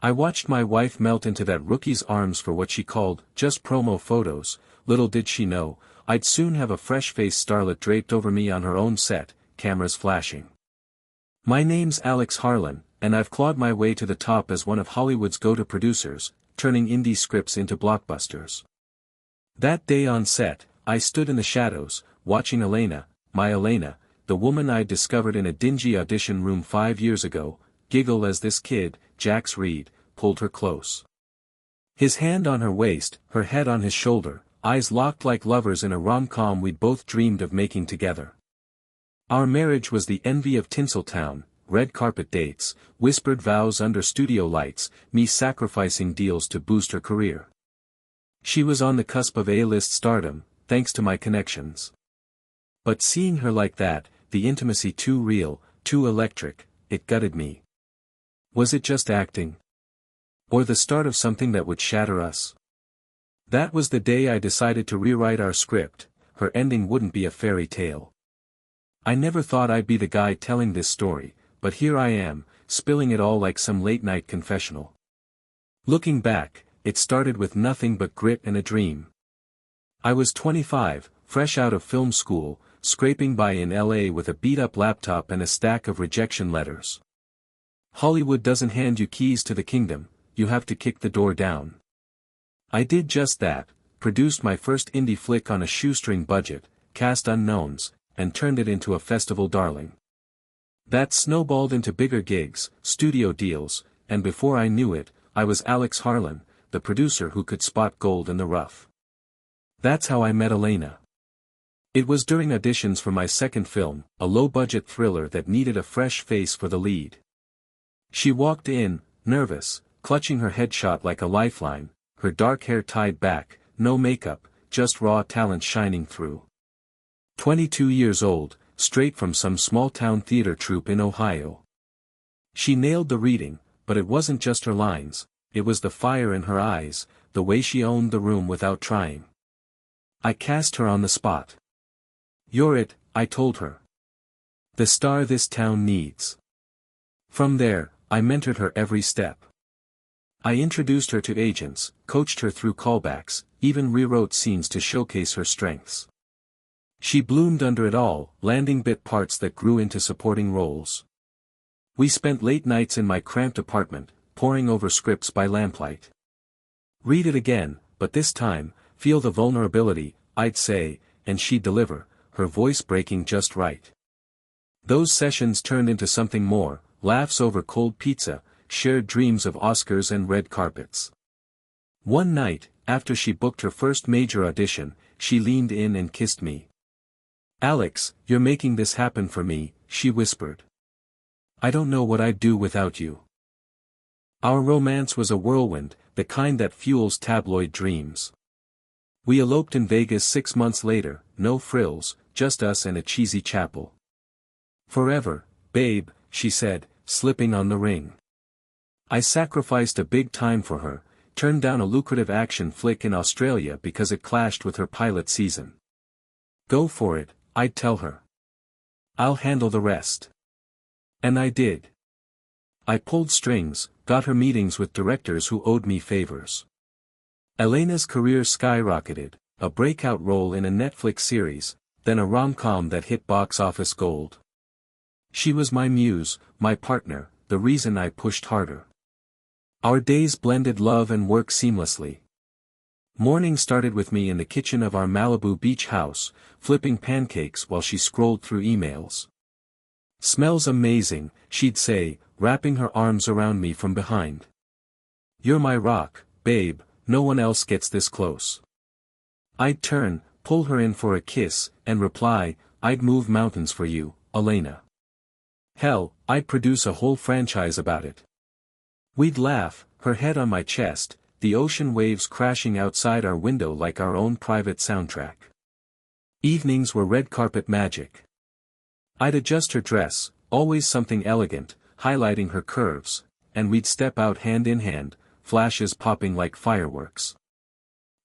I watched my wife melt into that rookie's arms for what she called, just promo photos. Little did she know, I'd soon have a fresh-faced starlet draped over me on her own set, cameras flashing. My name's Alex Harlan, and I've clawed my way to the top as one of Hollywood's go-to producers, turning indie scripts into blockbusters. That day on set, I stood in the shadows, watching Elena, my Elena, the woman I'd discovered in a dingy audition room 5 years ago, giggle as this kid, Jax Reed, pulled her close. His hand on her waist, her head on his shoulder, eyes locked like lovers in a rom-com we'd both dreamed of making together. Our marriage was the envy of Tinseltown, red carpet dates, whispered vows under studio lights, me sacrificing deals to boost her career. She was on the cusp of A-list stardom, thanks to my connections. But seeing her like that, the intimacy too real, too electric, it gutted me. Was it just acting? Or the start of something that would shatter us? That was the day I decided to rewrite our script. Her ending wouldn't be a fairy tale. I never thought I'd be the guy telling this story, but here I am, spilling it all like some late-night confessional. Looking back, it started with nothing but grit and a dream. I was 25, fresh out of film school, scraping by in LA with a beat-up laptop and a stack of rejection letters. Hollywood doesn't hand you keys to the kingdom, you have to kick the door down. I did just that, produced my first indie flick on a shoestring budget, cast unknowns, and turned it into a festival darling. That snowballed into bigger gigs, studio deals, and before I knew it, I was Alex Harlan, the producer who could spot gold in the rough. That's how I met Elena. It was during auditions for my second film, a low-budget thriller that needed a fresh face for the lead. She walked in, nervous, clutching her headshot like a lifeline, her dark hair tied back, no makeup, just raw talent shining through. 22 years old, straight from some small-town theater troupe in Ohio. She nailed the reading, but it wasn't just her lines, it was the fire in her eyes, the way she owned the room without trying. I cast her on the spot. "You're it," I told her. "The star this town needs." From there, I mentored her every step. I introduced her to agents, coached her through callbacks, even rewrote scenes to showcase her strengths. She bloomed under it all, landing bit parts that grew into supporting roles. We spent late nights in my cramped apartment, poring over scripts by lamplight. Read it again, but this time, feel the vulnerability, I'd say, and she'd deliver, her voice breaking just right. Those sessions turned into something more, laughs over cold pizza, shared dreams of Oscars and red carpets. One night, after she booked her first major audition, she leaned in and kissed me. "Alex, you're making this happen for me," she whispered. "I don't know what I'd do without you." Our romance was a whirlwind, the kind that fuels tabloid dreams. We eloped in Vegas 6 months later, no frills, just us and a cheesy chapel. "Forever, babe," she said, slipping on the ring. I sacrificed a big time for her, turned down a lucrative action flick in Australia because it clashed with her pilot season. "Go for it," I'd tell her. "I'll handle the rest." And I did. I pulled strings, got her meetings with directors who owed me favors. Elena's career skyrocketed, a breakout role in a Netflix series, then a rom-com that hit box office gold. She was my muse, my partner, the reason I pushed harder. Our days blended love and work seamlessly. Morning started with me in the kitchen of our Malibu beach house, flipping pancakes while she scrolled through emails. "Smells amazing," she'd say, wrapping her arms around me from behind. "You're my rock, babe, no one else gets this close." I'd turn, pull her in for a kiss, and reply, "I'd move mountains for you, Elena." Hell, I'd produce a whole franchise about it. We'd laugh, her head on my chest, the ocean waves crashing outside our window like our own private soundtrack. Evenings were red carpet magic. I'd adjust her dress, always something elegant, highlighting her curves, and we'd step out hand in hand, flashes popping like fireworks.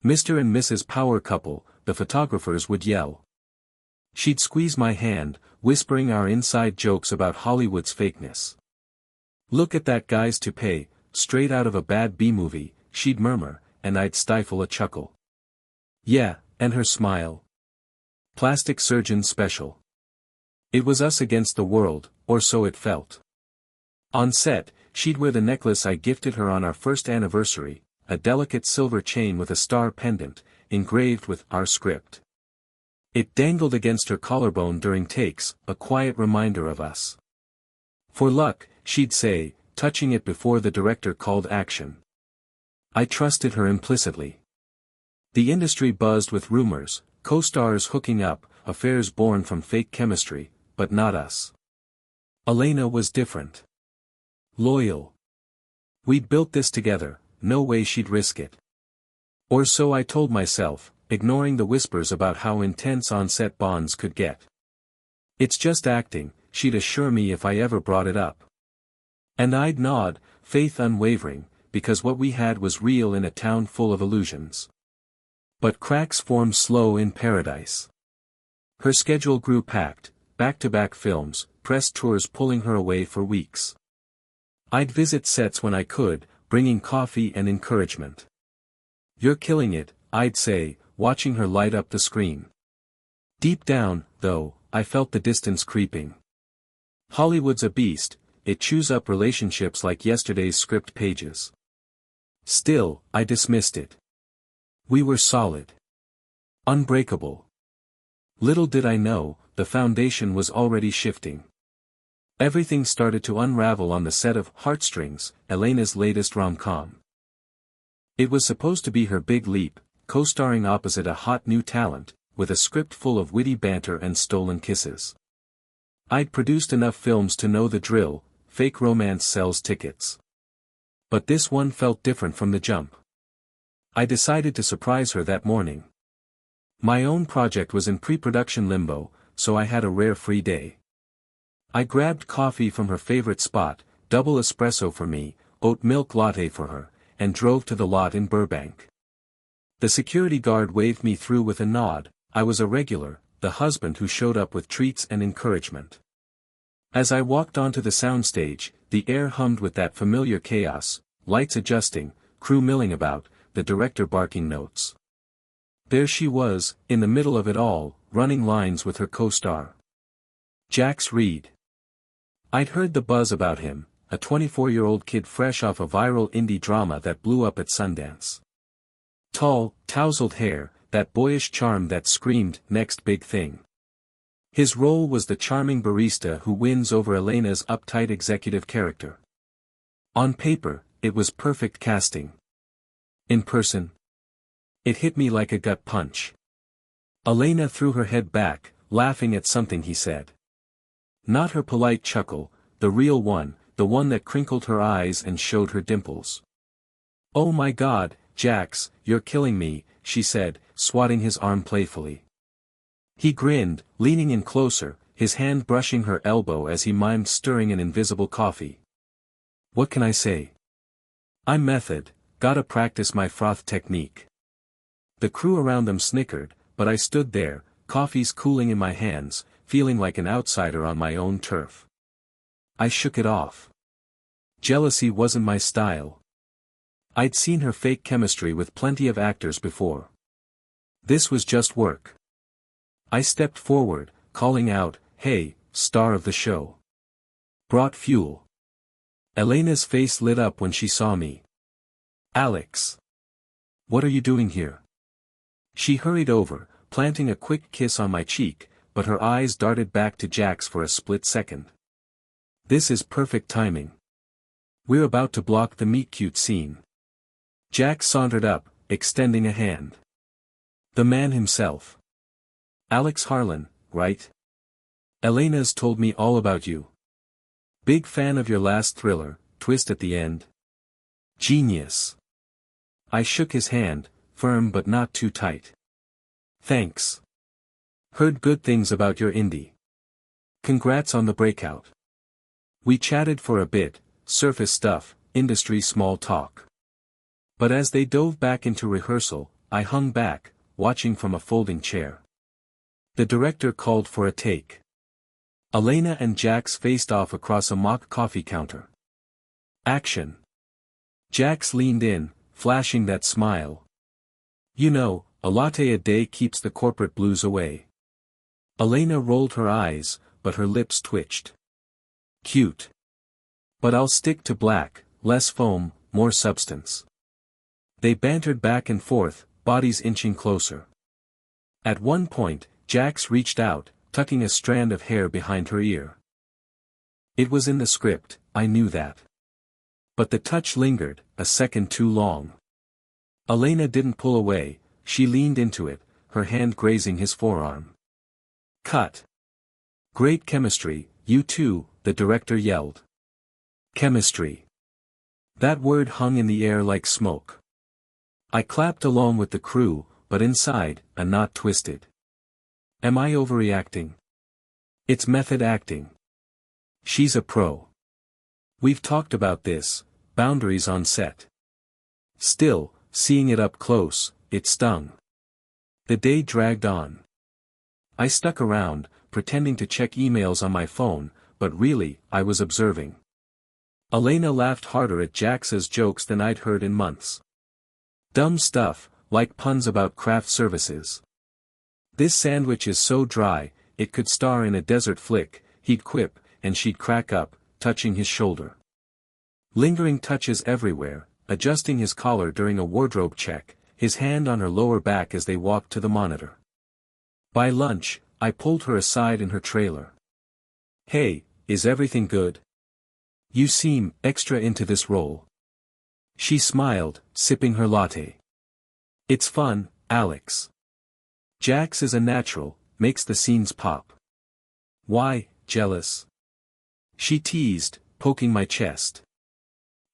"Mr. and Mrs. Power Couple," the photographers would yell. She'd squeeze my hand, whispering our inside jokes about Hollywood's fakeness. "Look at that guy's toupee, straight out of a bad B-movie, she'd murmur, and I'd stifle a chuckle. Yeah, and her smile. Plastic surgeon special. It was us against the world, or so it felt. On set, she'd wear the necklace I gifted her on our first anniversary, a delicate silver chain with a star pendant, engraved with our script. It dangled against her collarbone during takes, a quiet reminder of us. For luck, she'd say, touching it before the director called action. I trusted her implicitly. The industry buzzed with rumors, co-stars hooking up, affairs born from fake chemistry, but not us. Elena was different. Loyal. We'd built this together, no way she'd risk it. Or so I told myself, ignoring the whispers about how intense on-set bonds could get. It's just acting, she'd assure me if I ever brought it up. And I'd nod, faith unwavering, because what we had was real in a town full of illusions. But cracks formed slow in paradise. Her schedule grew packed, back-to-back films, press tours pulling her away for weeks. I'd visit sets when I could, bringing coffee and encouragement. You're killing it, I'd say, watching her light up the screen. Deep down, though, I felt the distance creeping. Hollywood's a beast, it chews up relationships like yesterday's script pages. Still, I dismissed it. We were solid. Unbreakable. Little did I know, the foundation was already shifting. Everything started to unravel on the set of Heartstrings, Elena's latest rom-com. It was supposed to be her big leap, co-starring opposite a hot new talent, with a script full of witty banter and stolen kisses. I'd produced enough films to know the drill, fake romance sells tickets. But this one felt different from the jump. I decided to surprise her that morning. My own project was in pre-production limbo, so I had a rare free day. I grabbed coffee from her favorite spot, double espresso for me, oat milk latte for her, and drove to the lot in Burbank. The security guard waved me through with a nod. I was a regular, the husband who showed up with treats and encouragement. As I walked onto the soundstage, the air hummed with that familiar chaos, lights adjusting, crew milling about, the director barking notes. There she was, in the middle of it all, running lines with her co-star. Jax Reed. I'd heard the buzz about him, a 24-year-old kid fresh off a viral indie drama that blew up at Sundance. Tall, tousled hair, that boyish charm that screamed, next big thing. His role was the charming barista who wins over Elena's uptight executive character. On paper, it was perfect casting. In person, it hit me like a gut punch. Elena threw her head back, laughing at something he said. Not her polite chuckle, the real one, the one that crinkled her eyes and showed her dimples. "Oh my God, Jax, you're killing me," she said, swatting his arm playfully. He grinned, leaning in closer, his hand brushing her elbow as he mimed stirring an invisible coffee. What can I say? I'm method, gotta practice my froth technique. The crew around them snickered, but I stood there, coffees cooling in my hands, feeling like an outsider on my own turf. I shook it off. Jealousy wasn't my style. I'd seen her fake chemistry with plenty of actors before. This was just work. I stepped forward, calling out, "Hey, star of the show." Brought fuel. Elena's face lit up when she saw me. "Alex. What are you doing here?" She hurried over, planting a quick kiss on my cheek, but her eyes darted back to Jax for a split second. This is perfect timing. We're about to block the meet-cute scene. Jax sauntered up, extending a hand. The man himself. Alex Harlan, right? Elena's told me all about you. Big fan of your last thriller, twist at the end. Genius. I shook his hand, firm but not too tight. Thanks. Heard good things about your indie. Congrats on the breakout. We chatted for a bit, surface stuff, industry small talk. But as they dove back into rehearsal, I hung back, watching from a folding chair. The director called for a take. Elena and Jax faced off across a mock coffee counter. Action. Jax leaned in, flashing that smile. You know, a latte a day keeps the corporate blues away. Elena rolled her eyes, but her lips twitched. Cute. But I'll stick to black, less foam, more substance. They bantered back and forth, bodies inching closer. At one point, Jax reached out, tucking a strand of hair behind her ear. It was in the script, I knew that. But the touch lingered, a second too long. Elena didn't pull away, she leaned into it, her hand grazing his forearm. Cut. Great chemistry, you two, the director yelled. Chemistry. That word hung in the air like smoke. I clapped along with the crew, but inside, a knot twisted. Am I overreacting? It's method acting. She's a pro. We've talked about this, boundaries on set. Still, seeing it up close, it stung. The day dragged on. I stuck around, pretending to check emails on my phone, but really, I was observing. Elena laughed harder at Jax's jokes than I'd heard in months. Dumb stuff, like puns about craft services. This sandwich is so dry, it could star in a desert flick, he'd quip, and she'd crack up, touching his shoulder. Lingering touches everywhere, adjusting his collar during a wardrobe check, his hand on her lower back as they walked to the monitor. By lunch, I pulled her aside in her trailer. Hey, is everything good? You seem extra into this role. She smiled, sipping her latte. It's fun, Alex. Jax is a natural, makes the scenes pop. Why, jealous? She teased, poking my chest.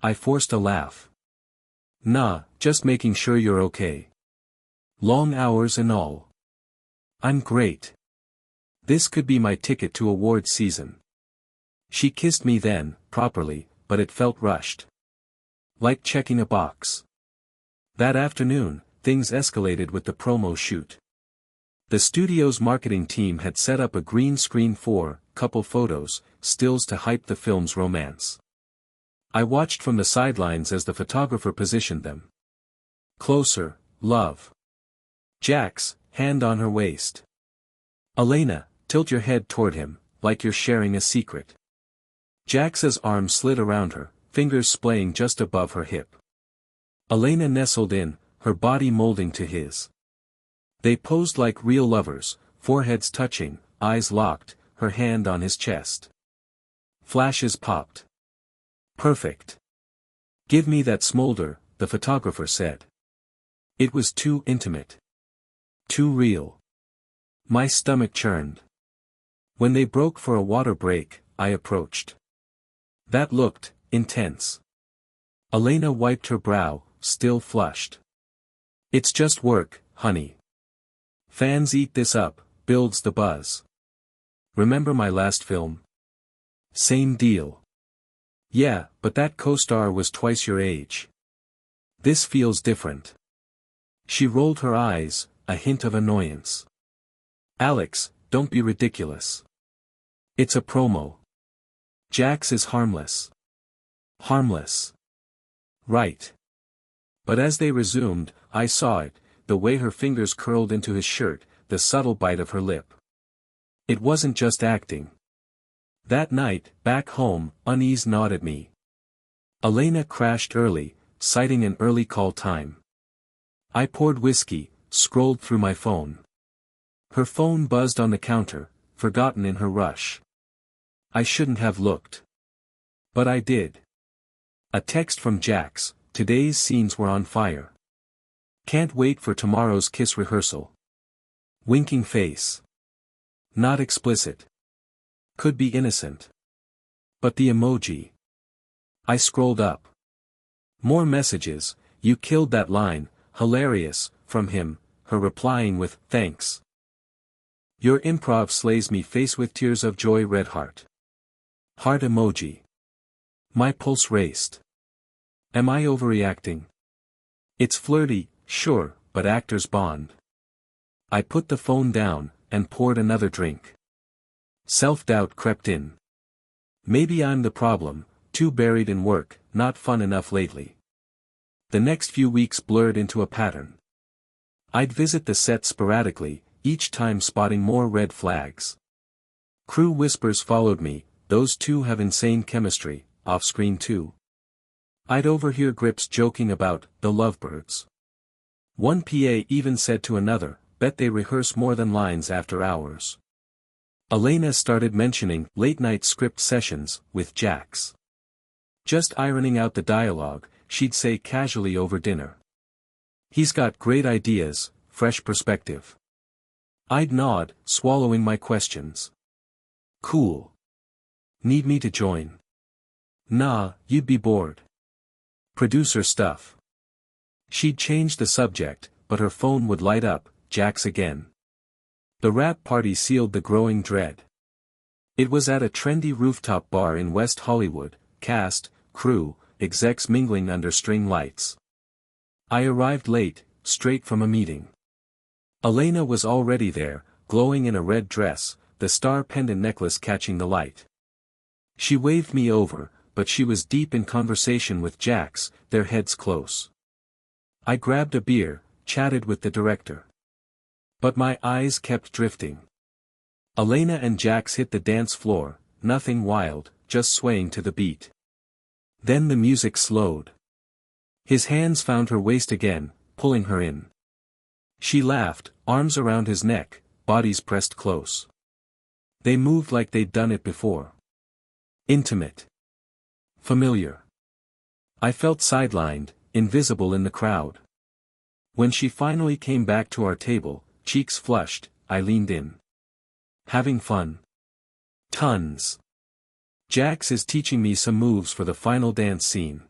I forced a laugh. Nah, just making sure you're okay. Long hours and all. I'm great. This could be my ticket to award season. She kissed me then, properly, but it felt rushed. Like checking a box. That afternoon, things escalated with the promo shoot. The studio's marketing team had set up a green screen for couple photos, stills to hype the film's romance. I watched from the sidelines as the photographer positioned them. Closer, love. Jax, hand on her waist. Elena, tilt your head toward him, like you're sharing a secret. Jax's arm slid around her, fingers splaying just above her hip. Elena nestled in, her body molding to his. They posed like real lovers, foreheads touching, eyes locked, her hand on his chest. Flashes popped. Perfect. Give me that smolder, the photographer said. It was too intimate. Too real. My stomach churned. When they broke for a water break, I approached. That looked intense. Elena wiped her brow, still flushed. It's just work, honey. Fans eat this up, builds the buzz. Remember my last film? Same deal. Yeah, but that co-star was twice your age. This feels different. She rolled her eyes, a hint of annoyance. Alex, don't be ridiculous. It's a promo. Jax is harmless. Harmless. Right. But as they resumed, I saw it, the way her fingers curled into his shirt, the subtle bite of her lip. It wasn't just acting. That night, back home, unease gnawed at me. Elena crashed early, citing an early call time. I poured whiskey, scrolled through my phone. Her phone buzzed on the counter, forgotten in her rush. I shouldn't have looked. But I did. A text from Jax, today's scenes were on fire. Can't wait for tomorrow's kiss rehearsal. Winking face. Not explicit. Could be innocent. But the emoji. I scrolled up. More messages, you killed that line, hilarious, from him, her replying with, thanks. Your improv slays me face with tears of joy red heart. Heart emoji. My pulse raced. Am I overreacting? It's flirty, sure, but actors bond. I put the phone down, and poured another drink. Self-doubt crept in. Maybe I'm the problem, too buried in work, not fun enough lately. The next few weeks blurred into a pattern. I'd visit the set sporadically, each time spotting more red flags. Crew whispers followed me, those two have insane chemistry, off-screen too. I'd overhear grips joking about the lovebirds. One PA even said to another, bet they rehearse more than lines after hours. Elena started mentioning late-night script sessions with Jax. Just ironing out the dialogue, she'd say casually over dinner. He's got great ideas, fresh perspective. I'd nod, swallowing my questions. Cool. Need me to join? Nah, you'd be bored. Producer stuff. She'd change the subject, but her phone would light up, Jax again. The wrap party sealed the growing dread. It was at a trendy rooftop bar in West Hollywood, cast, crew, execs mingling under string lights. I arrived late, straight from a meeting. Elena was already there, glowing in a red dress, the star pendant necklace catching the light. She waved me over, but she was deep in conversation with Jax, their heads close. I grabbed a beer, chatted with the director. But my eyes kept drifting. Elena and Jax hit the dance floor, nothing wild, just swaying to the beat. Then the music slowed. His hands found her waist again, pulling her in. She laughed, arms around his neck, bodies pressed close. They moved like they'd done it before. Intimate. Familiar. I felt sidelined, invisible in the crowd. When she finally came back to our table, cheeks flushed, I leaned in. Having fun? Tons. Jax is teaching me some moves for the final dance scene.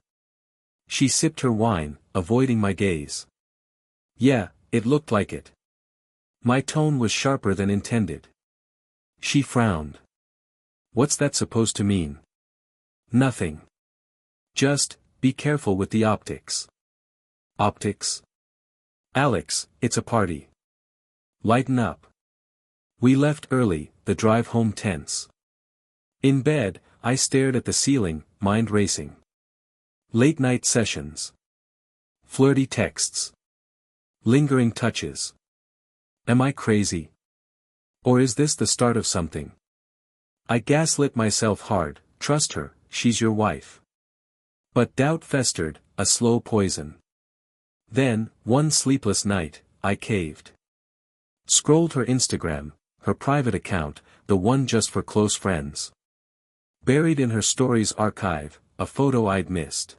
She sipped her wine, avoiding my gaze. Yeah, it looked like it. My tone was sharper than intended. She frowned. What's that supposed to mean? Nothing. Just, be careful with the optics. Optics? Alex, it's a party. Lighten up. We left early, the drive home tense. In bed, I stared at the ceiling, mind racing. Late-night sessions. Flirty texts. Lingering touches. Am I crazy? Or is this the start of something? I gaslit myself hard, trust her, she's your wife. But doubt festered, a slow poison. Then, one sleepless night, I caved. Scrolled her Instagram, her private account, the one just for close friends. Buried in her stories archive, a photo I'd missed.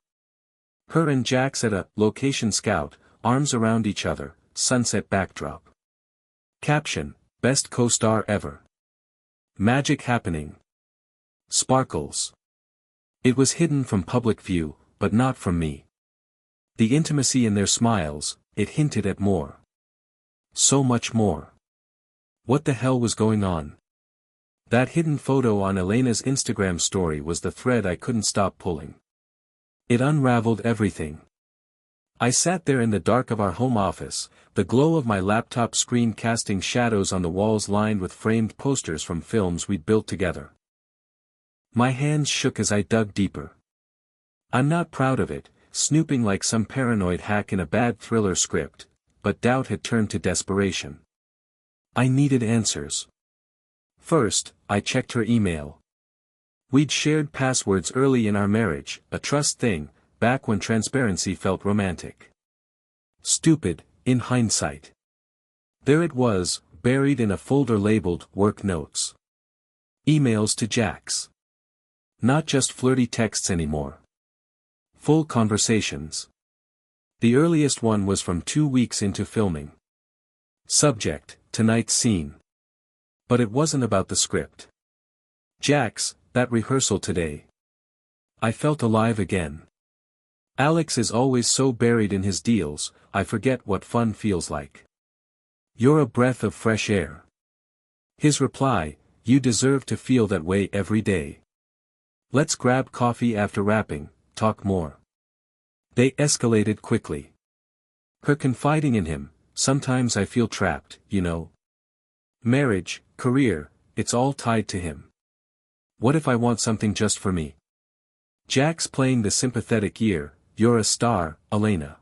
Her and Jax at a location scout, arms around each other, sunset backdrop. Caption, best co-star ever. Magic happening. Sparkles. It was hidden from public view, but not from me. The intimacy in their smiles, it hinted at more. So much more. What the hell was going on? That hidden photo on Elena's Instagram story was the thread I couldn't stop pulling. It unraveled everything. I sat there in the dark of our home office, the glow of my laptop screen casting shadows on the walls lined with framed posters from films we'd built together. My hands shook as I dug deeper. I'm not proud of it, snooping like some paranoid hack in a bad thriller script, but doubt had turned to desperation. I needed answers. First, I checked her email. We'd shared passwords early in our marriage, a trust thing, back when transparency felt romantic. Stupid, in hindsight. There it was, buried in a folder labeled Work Notes. Emails to Jax. Not just flirty texts anymore. Full conversations. The earliest one was from 2 weeks into filming. Subject, tonight's scene. But it wasn't about the script. Jax, that rehearsal today. I felt alive again. Alex is always so buried in his deals, I forget what fun feels like. You're a breath of fresh air. His reply, you deserve to feel that way every day. Let's grab coffee after wrapping, talk more. They escalated quickly. Her confiding in him, sometimes I feel trapped, you know. Marriage, career, it's all tied to him. What if I want something just for me? Jax playing the sympathetic ear, you're a star, Elena.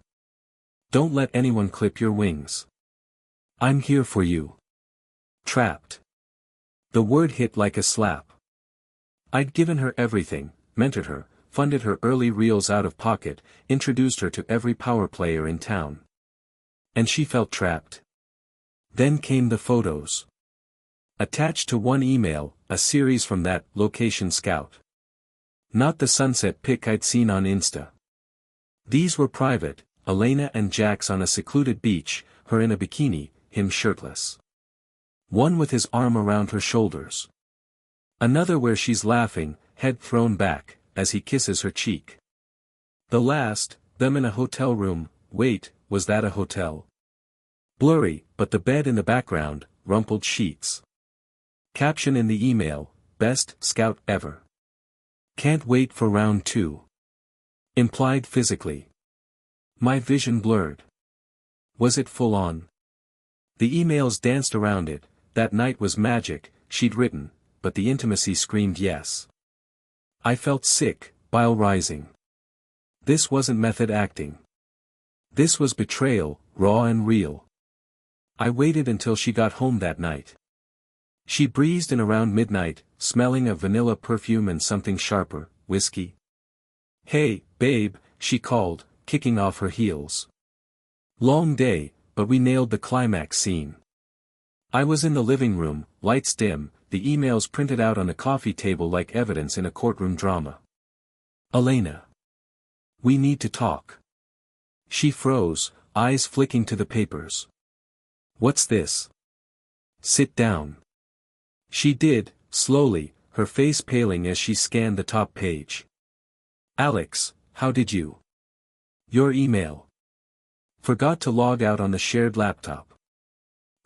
Don't let anyone clip your wings. I'm here for you. Trapped. The word hit like a slap. I'd given her everything, mentored her, funded her early reels out of pocket, introduced her to every power player in town. And she felt trapped. Then came the photos. Attached to one email, a series from that location scout. Not the sunset pic I'd seen on Insta. These were private, Elena and Jax on a secluded beach, her in a bikini, him shirtless. One with his arm around her shoulders. Another where she's laughing, head thrown back, as he kisses her cheek. The last, them in a hotel room. Wait, was that a hotel? Blurry, but the bed in the background, rumpled sheets. Caption in the email, best scout ever. Can't wait for round 2. Implied physically. My vision blurred. Was it full on? The emails danced around it. That night was magic, she'd written, but the intimacy screamed yes. I felt sick, bile rising. This wasn't method acting. This was betrayal, raw and real. I waited until she got home that night. She breezed in around midnight, smelling of vanilla perfume and something sharper, whiskey. Hey, babe, she called, kicking off her heels. Long day, but we nailed the climax scene. I was in the living room, lights dim, the emails printed out on a coffee table like evidence in a courtroom drama. Elena. We need to talk. She froze, eyes flicking to the papers. What's this? Sit down. She did, slowly, her face paling as she scanned the top page. Alex, how did you? Your email. Forgot to log out on the shared laptop.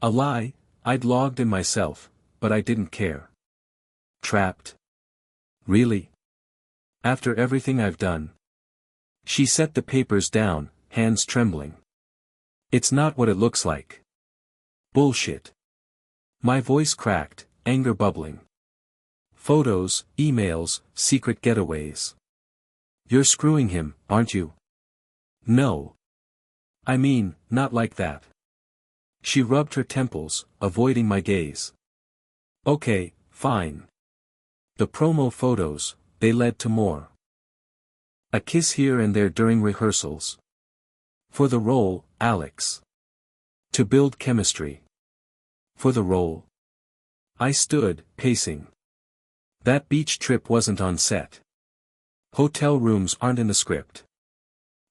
A lie, I'd logged in myself, but I didn't care. Trapped? Really? After everything I've done? She set the papers down, hands trembling. It's not what it looks like. Bullshit. My voice cracked, anger bubbling. Photos, emails, secret getaways. You're screwing him, aren't you? No. I mean, not like that. She rubbed her temples, avoiding my gaze. Okay, fine. The promo photos, they led to more. A kiss here and there during rehearsals. For the role, Alex. To build chemistry. For the role. I stood, pacing. That beach trip wasn't on set. Hotel rooms aren't in the script.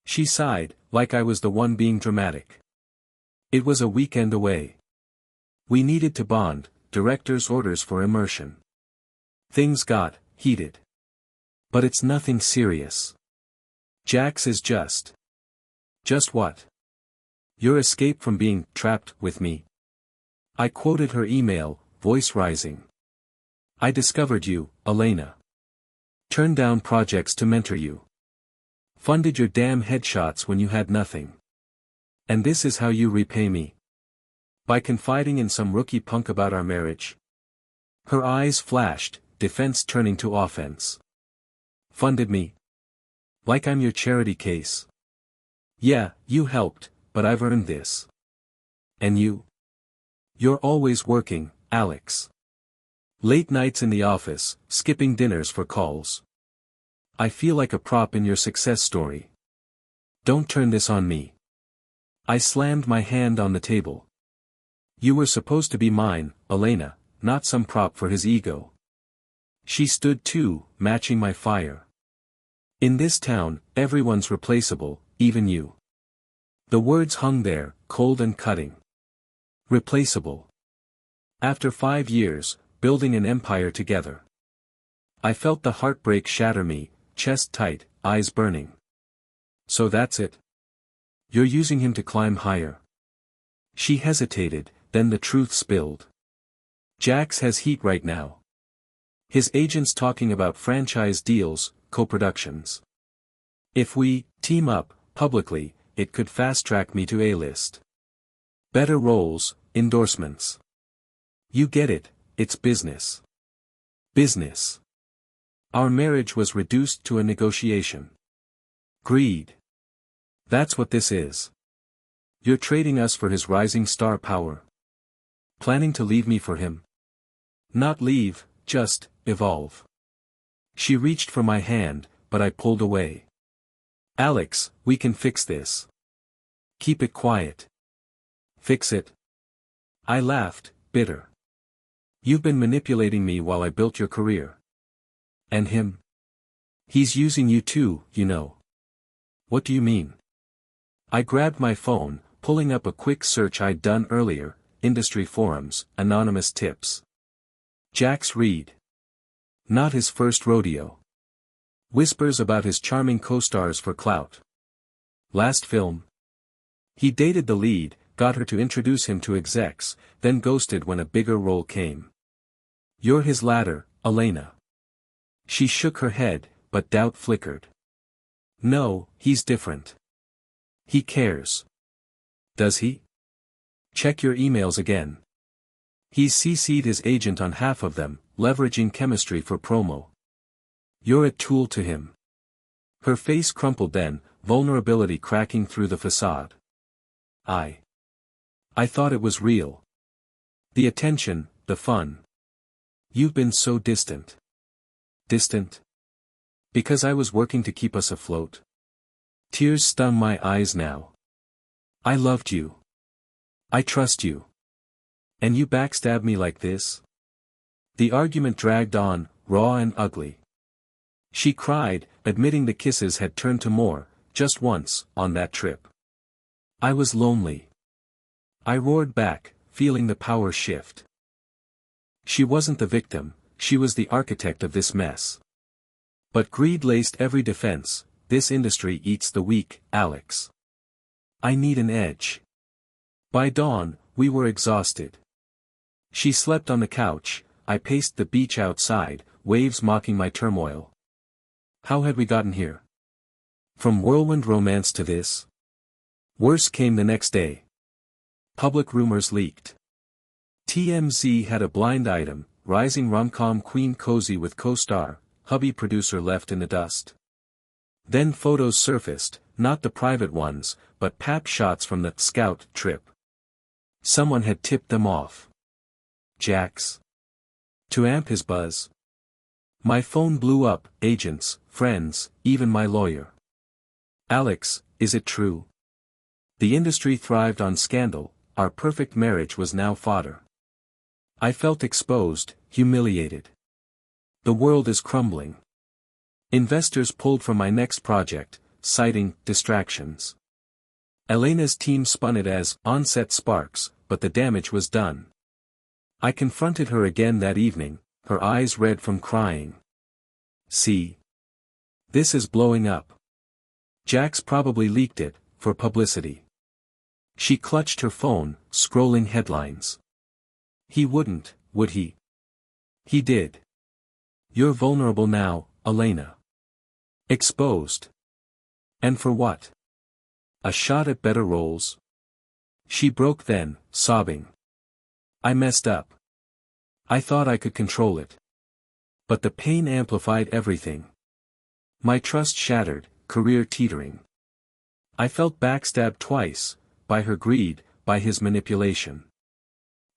She sighed, like I was the one being dramatic. It was a weekend away. We needed to bond, director's orders for immersion. Things got heated. But it's nothing serious. Jax is just. Just what? Your escape from being trapped with me. I quoted her email, voice rising. I discovered you, Elena. Turned down projects to mentor you. Funded your damn headshots when you had nothing. And this is how you repay me. By confiding in some rookie punk about our marriage. Her eyes flashed, defense turning to offense. Funded me. Like I'm your charity case. Yeah, you helped, but I've earned this. And you? You're always working, Alex. Late nights in the office, skipping dinners for calls. I feel like a prop in your success story. Don't turn this on me. I slammed my hand on the table. You were supposed to be mine, Elena, not some prop for his ego. She stood too, matching my fire. In this town, everyone's replaceable, even you. The words hung there, cold and cutting. Replaceable. After 5 years, building an empire together. I felt the heartbreak shatter me, chest tight, eyes burning. So that's it? You're using him to climb higher. She hesitated, then the truth spilled. Jax has heat right now. His agent's talking about franchise deals, co-productions. If we team up, publicly, it could fast-track me to A-list. Better roles, endorsements. You get it, it's business. Business. Our marriage was reduced to a negotiation. Greed. That's what this is. You're trading us for his rising star power. Planning to leave me for him? Not leave, just evolve. She reached for my hand, but I pulled away. Alex, we can fix this. Keep it quiet. Fix it? I laughed, bitter. You've been manipulating me while I built your career. And him? He's using you too, you know. What do you mean? I grabbed my phone, pulling up a quick search I'd done earlier, industry forums, anonymous tips. Jax Reed. Not his first rodeo. Whispers about his charming co-stars for clout. Last film. He dated the lead, got her to introduce him to execs, then ghosted when a bigger role came. You're his ladder, Elena. She shook her head, but doubt flickered. No, he's different. He cares. Does he? Check your emails again. He's CC'd his agent on half of them, leveraging chemistry for promo. You're a tool to him. Her face crumpled then, vulnerability cracking through the facade. I thought it was real. The attention, the fun. You've been so distant. Distant? Because I was working to keep us afloat. Tears stung my eyes now. I loved you. I trust you. And you backstab me like this? The argument dragged on, raw and ugly. She cried, admitting the kisses had turned to more, just once, on that trip. I was lonely. I roared back, feeling the power shift. She wasn't the victim, she was the architect of this mess. But greed laced every defense. This industry eats the weak, Alex. I need an edge. By dawn, we were exhausted. She slept on the couch, I paced the beach outside, waves mocking my turmoil. How had we gotten here? From whirlwind romance to this? Worse came the next day. Public rumors leaked. TMZ had a blind item, rising rom-com queen cozy with co-star, hubby producer left in the dust. Then photos surfaced, not the private ones, but pap shots from the scout trip. Someone had tipped them off. Jax. To amp his buzz. My phone blew up, agents, friends, even my lawyer. Alex, is it true? The industry thrived on scandal, our perfect marriage was now fodder. I felt exposed, humiliated. The world is crumbling. Investors pulled from my next project, citing distractions. Elena's team spun it as on-set sparks, but the damage was done. I confronted her again that evening, her eyes red from crying. See? This is blowing up. Jax probably leaked it, for publicity. She clutched her phone, scrolling headlines. He wouldn't, would he? He did. You're vulnerable now, Elena. Exposed. And for what? A shot at better roles? She broke then, sobbing. I messed up. I thought I could control it. But the pain amplified everything. My trust shattered, career teetering. I felt backstabbed twice, by her greed, by his manipulation.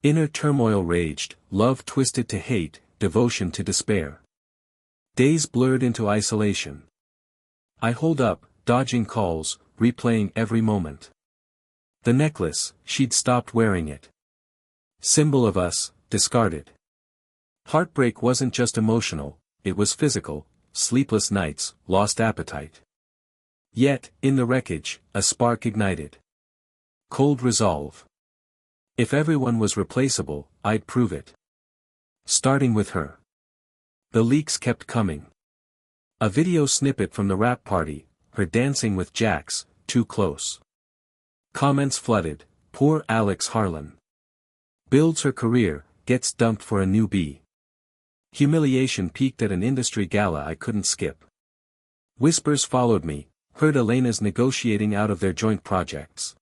Inner turmoil raged, love twisted to hate, devotion to despair. Days blurred into isolation. I holed up, dodging calls, replaying every moment. The necklace, she'd stopped wearing it. Symbol of us, discarded. Heartbreak wasn't just emotional, it was physical, sleepless nights, lost appetite. Yet, in the wreckage, a spark ignited. Cold resolve. If everyone was replaceable, I'd prove it. Starting with her. The leaks kept coming. A video snippet from the rap party, her dancing with Jax, too close. Comments flooded, poor Alex Harlan. Builds her career, gets dumped for a new B. Humiliation peaked at an industry gala I couldn't skip. Whispers followed me, heard Elena's negotiating out of their joint projects.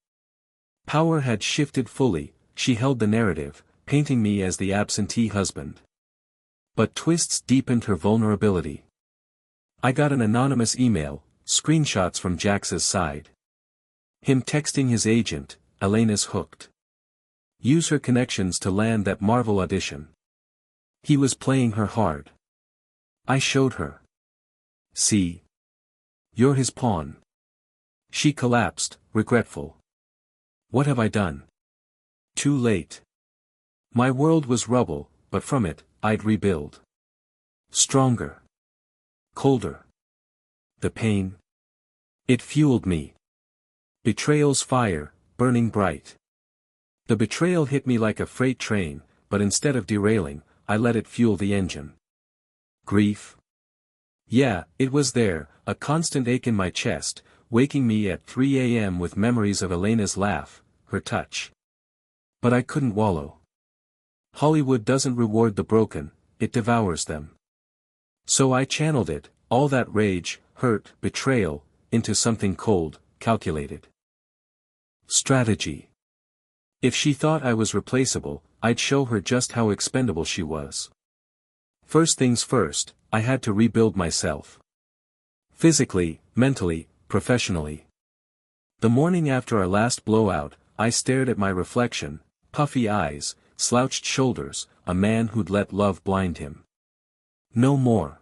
Power had shifted fully, she held the narrative, painting me as the absentee husband. But twists deepened her vulnerability. I got an anonymous email, screenshots from Jax's side. Him texting his agent, Elena's hooked. Use her connections to land that Marvel audition. He was playing her hard. I showed her. See? You're his pawn. She collapsed, regretful. What have I done? Too late. My world was rubble, but from it, I'd rebuild. Stronger. Colder. The pain. It fueled me. Betrayal's fire, burning bright. The betrayal hit me like a freight train, but instead of derailing, I let it fuel the engine. Grief? Yeah, it was there, a constant ache in my chest, waking me at 3 a.m. with memories of Elena's laugh, her touch. But I couldn't wallow. Hollywood doesn't reward the broken, it devours them. So I channeled it, all that rage, hurt, betrayal, into something cold, calculated. Strategy. If she thought I was replaceable, I'd show her just how expendable she was. First things first, I had to rebuild myself. Physically, mentally, professionally. The morning after our last blowout, I stared at my reflection, puffy eyes, slouched shoulders, a man who'd let love blind him. No more.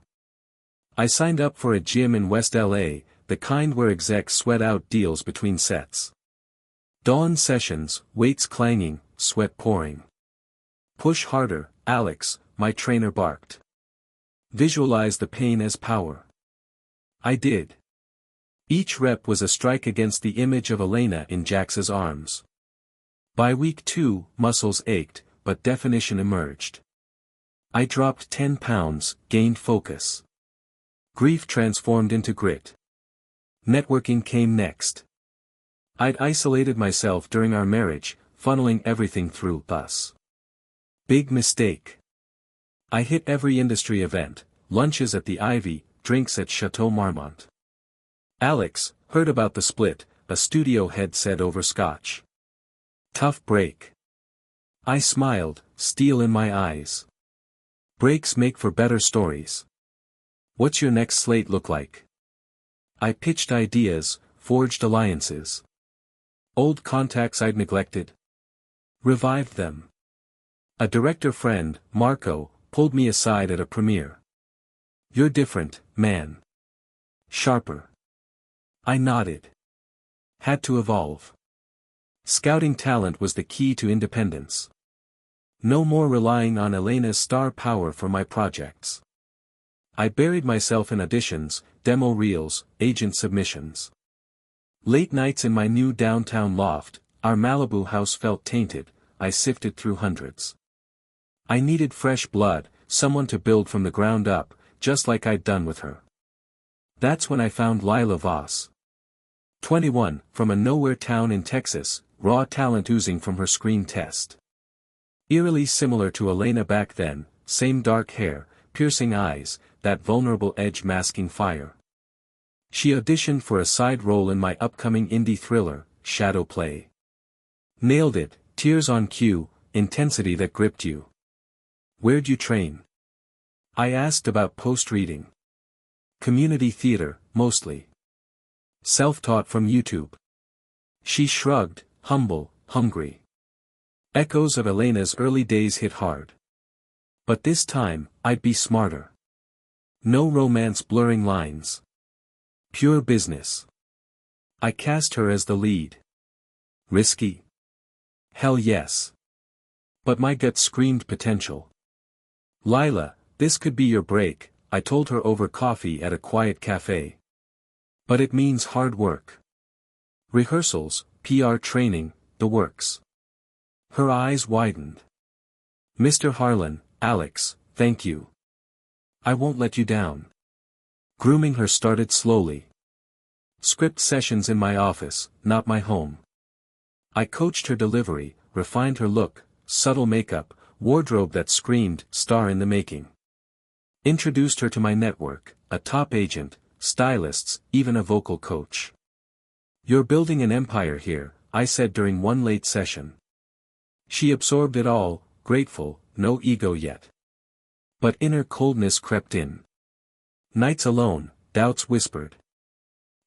I signed up for a gym in West LA, the kind where execs sweat out deals between sets. Dawn sessions, weights clanging, sweat pouring. Push harder, Alex, my trainer barked. Visualize the pain as power. I did. Each rep was a strike against the image of Elena in Jax's arms. By week 2, muscles ached, but definition emerged. I dropped 10 pounds, gained focus. Grief transformed into grit. Networking came next. I'd isolated myself during our marriage, funneling everything through us. Big mistake. I hit every industry event, lunches at the Ivy, drinks at Chateau Marmont. Alex, heard about the split, a studio head said over scotch. Tough break. I smiled, steel in my eyes. Breaks make for better stories. What's your next slate look like? I pitched ideas, forged alliances. Old contacts I'd neglected. Revived them. A director friend, Marco, pulled me aside at a premiere. You're different, man. Sharper. I nodded. Had to evolve. Scouting talent was the key to independence. No more relying on Elena's star power for my projects. I buried myself in auditions, demo reels, agent submissions. Late nights in my new downtown loft, our Malibu house felt tainted, I sifted through hundreds. I needed fresh blood, someone to build from the ground up, just like I'd done with her. That's when I found Lila Voss. 21, from a nowhere town in Texas, raw talent oozing from her screen test. Eerily similar to Elena back then, same dark hair, piercing eyes, that vulnerable edge masking fire. She auditioned for a side role in my upcoming indie thriller, Shadow Play. Nailed it, tears on cue, intensity that gripped you. Where'd you train? I asked about post-reading. Community theater, mostly. Self-taught from YouTube. She shrugged, humble, hungry. Echoes of Elena's early days hit hard. But this time, I'd be smarter. No romance blurring lines. Pure business. I cast her as the lead. Risky? Hell yes. But my gut screamed potential. Lila, this could be your break, I told her over coffee at a quiet cafe. But it means hard work. Rehearsals, PR training, the works. Her eyes widened. Mr. Harlan, Alex, thank you. I won't let you down. Grooming her started slowly. Script sessions in my office, not my home. I coached her delivery, refined her look, subtle makeup, wardrobe that screamed, star in the making. Introduced her to my network, a top agent, stylists, even a vocal coach. You're building an empire here, I said during one late session. She absorbed it all, grateful, no ego yet. But inner coldness crept in. Nights alone, doubts whispered.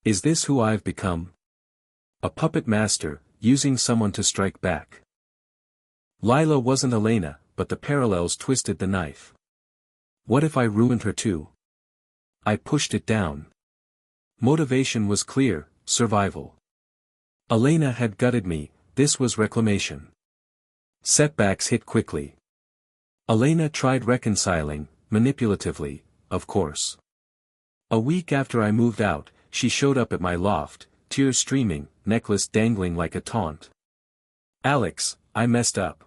Is this who I've become? A puppet master, using someone to strike back. Lila wasn't Elena, but the parallels twisted the knife. What if I ruined her too? I pushed it down. Motivation was clear, survival. Elena had gutted me, this was reclamation. Setbacks hit quickly. Elena tried reconciling, manipulatively, of course. A week after I moved out, she showed up at my loft, tears streaming, necklace dangling like a taunt. Alex, I messed up.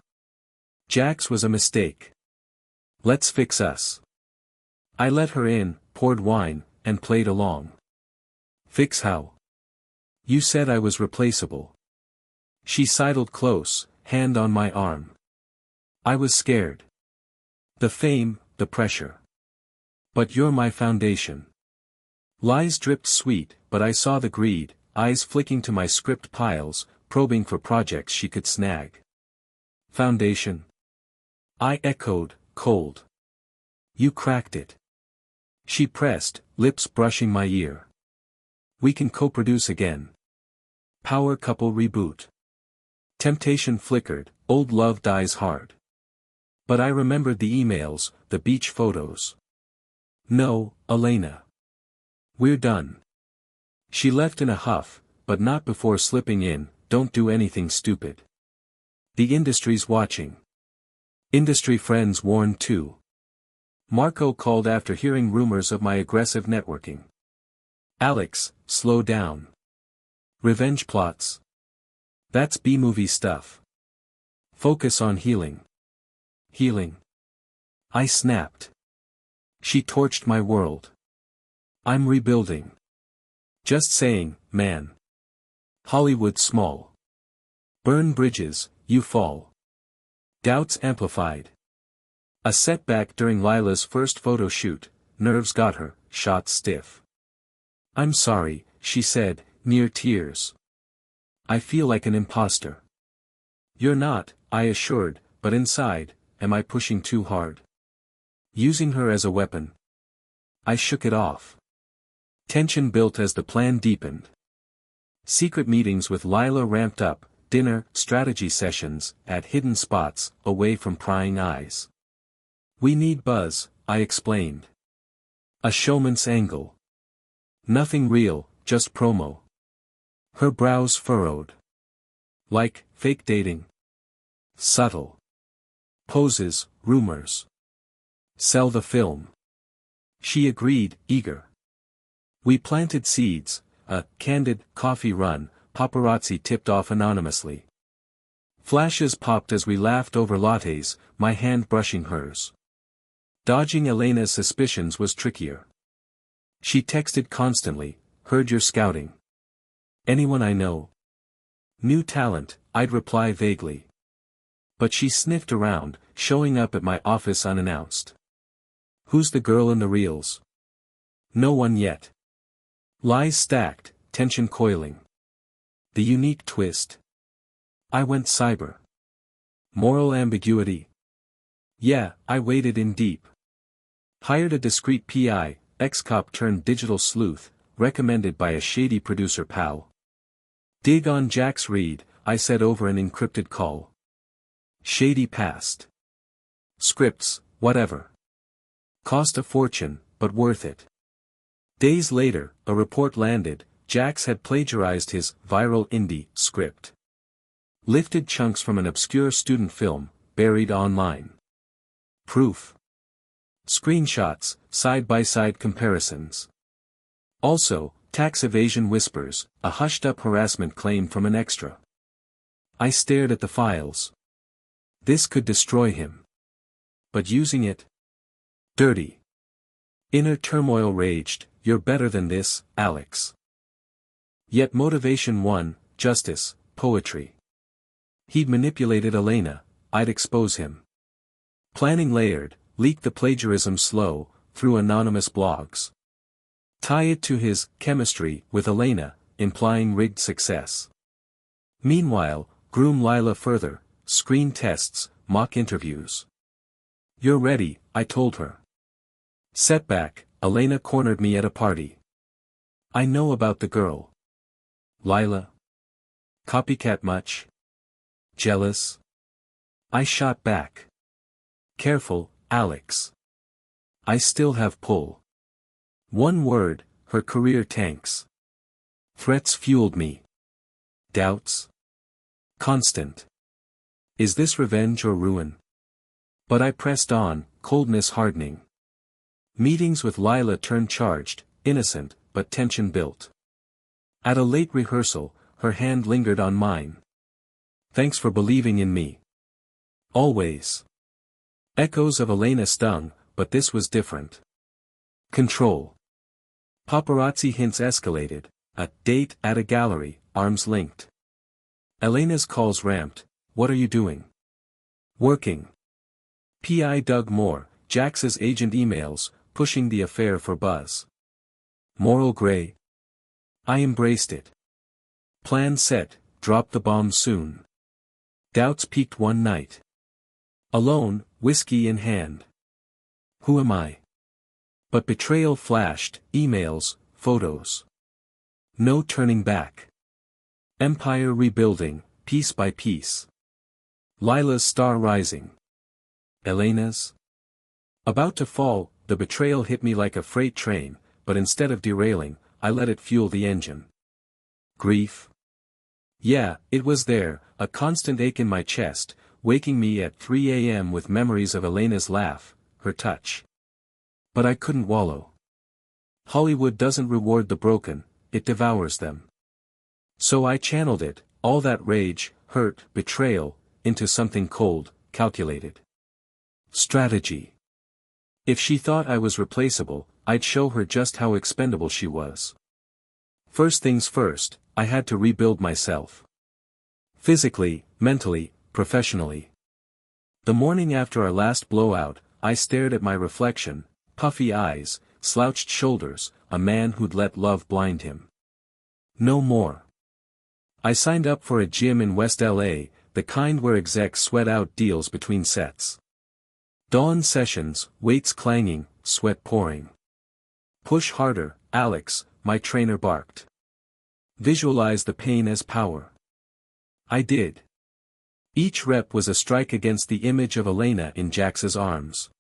Jax was a mistake. Let's fix us. I let her in, poured wine, and played along. Fix how? You said I was replaceable. She sidled close, hand on my arm. I was scared. The fame, the pressure. But you're my foundation. Lies dripped sweet, but I saw the greed, eyes flicking to my script piles, probing for projects she could snag. Foundation? I echoed, cold. You cracked it. She pressed, lips brushing my ear. We can co-produce again. Power couple reboot. Temptation flickered, old love dies hard. But I remembered the emails, the beach photos. No, Elena. We're done. She left in a huff, but not before slipping in, don't do anything stupid. The industry's watching. Industry friends warned too. Marco called after hearing rumors of my aggressive networking. Alex, slow down. Revenge plots. That's B-movie stuff. Focus on healing. Healing. I snapped. She torched my world. I'm rebuilding. Just saying, man. Hollywood small. Burn bridges, you fall. Doubts amplified. A setback during Lila's first photo shoot, nerves got her, shot stiff. I'm sorry, she said, near tears. I feel like an imposter. You're not, I assured, but inside, am I pushing too hard? Using her as a weapon. I shook it off. Tension built as the plan deepened. Secret meetings with Lila ramped up, dinner, strategy sessions, at hidden spots, away from prying eyes. We need buzz, I explained. A showman's angle. Nothing real, just promo. Her brows furrowed. Like, fake dating. Subtle. Poses, rumors. Sell the film. She agreed, eager. We planted seeds, a candid coffee run, paparazzi tipped off anonymously. Flashes popped as we laughed over lattes, my hand brushing hers. Dodging Elena's suspicions was trickier. She texted constantly, heard you're scouting. Anyone I know? New talent, I'd reply vaguely. But she sniffed around, showing up at my office unannounced. Who's the girl in the reels? No one yet. Lies stacked, tension coiling. The unique twist. I went cyber. Moral ambiguity. Yeah, I waded in deep. Hired a discreet PI, ex-cop turned digital sleuth, recommended by a shady producer pal. Dig on Jax Reed, I said over an encrypted call. Shady passed. Scripts, whatever. Cost a fortune, but worth it. Days later, a report landed, Jax had plagiarized his viral indie script. Lifted chunks from an obscure student film, buried online. Proof. Screenshots, side-by-side comparisons. Also, tax evasion whispers, a hushed-up harassment claim from an extra. I stared at the files. This could destroy him. But using it? Dirty. Inner turmoil raged, you're better than this, Alex. Yet motivation won, justice, poetry. He'd manipulated Elena, I'd expose him. Planning layered, leak the plagiarism slow, through anonymous blogs. Tie it to his chemistry with Elena, implying rigged success. Meanwhile, groom Lila further, screen tests, mock interviews. You're ready, I told her. Setback, Elena cornered me at a party. I know about the girl. Lila. Copycat much? Jealous? I shot back. Careful, Alex. I still have pull. One word, her career tanks. Threats fueled me. Doubts? Constant. Is this revenge or ruin? But I pressed on, coldness hardening. Meetings with Lila turned charged, innocent, but tension built. At a late rehearsal, her hand lingered on mine. Thanks for believing in me. Always. Echoes of Elena stung, but this was different. Control. Paparazzi hints escalated, a date at a gallery, arms linked. Elena's calls ramped, what are you doing? Working. P.I. Doug Moore, Jax's agent emails, pushing the affair for buzz. Moral gray. I embraced it. Plan set, drop the bomb soon. Doubts peaked one night. Alone, whiskey in hand. Who am I? But betrayal flashed, emails, photos. No turning back. Empire rebuilding, piece by piece. Lila's star rising. Elena's? About to fall, the betrayal hit me like a freight train, but instead of derailing, I let it fuel the engine. Grief? Yeah, it was there, a constant ache in my chest, waking me at 3 a.m. with memories of Elena's laugh, her touch. But I couldn't wallow. Hollywood doesn't reward the broken, it devours them. So I channeled it, all that rage, hurt, betrayal, into something cold, calculated. Strategy. If she thought I was replaceable, I'd show her just how expendable she was. First things first, I had to rebuild myself. Physically, mentally, professionally. The morning after our last blowout, I stared at my reflection, puffy eyes, slouched shoulders, a man who'd let love blind him. No more. I signed up for a gym in West LA, the kind where execs sweat out deals between sets. Dawn sessions, weights clanging, sweat pouring. Push harder, Alex, my trainer barked. Visualize the pain as power. I did. Each rep was a strike against the image of Elena in Jax's arms.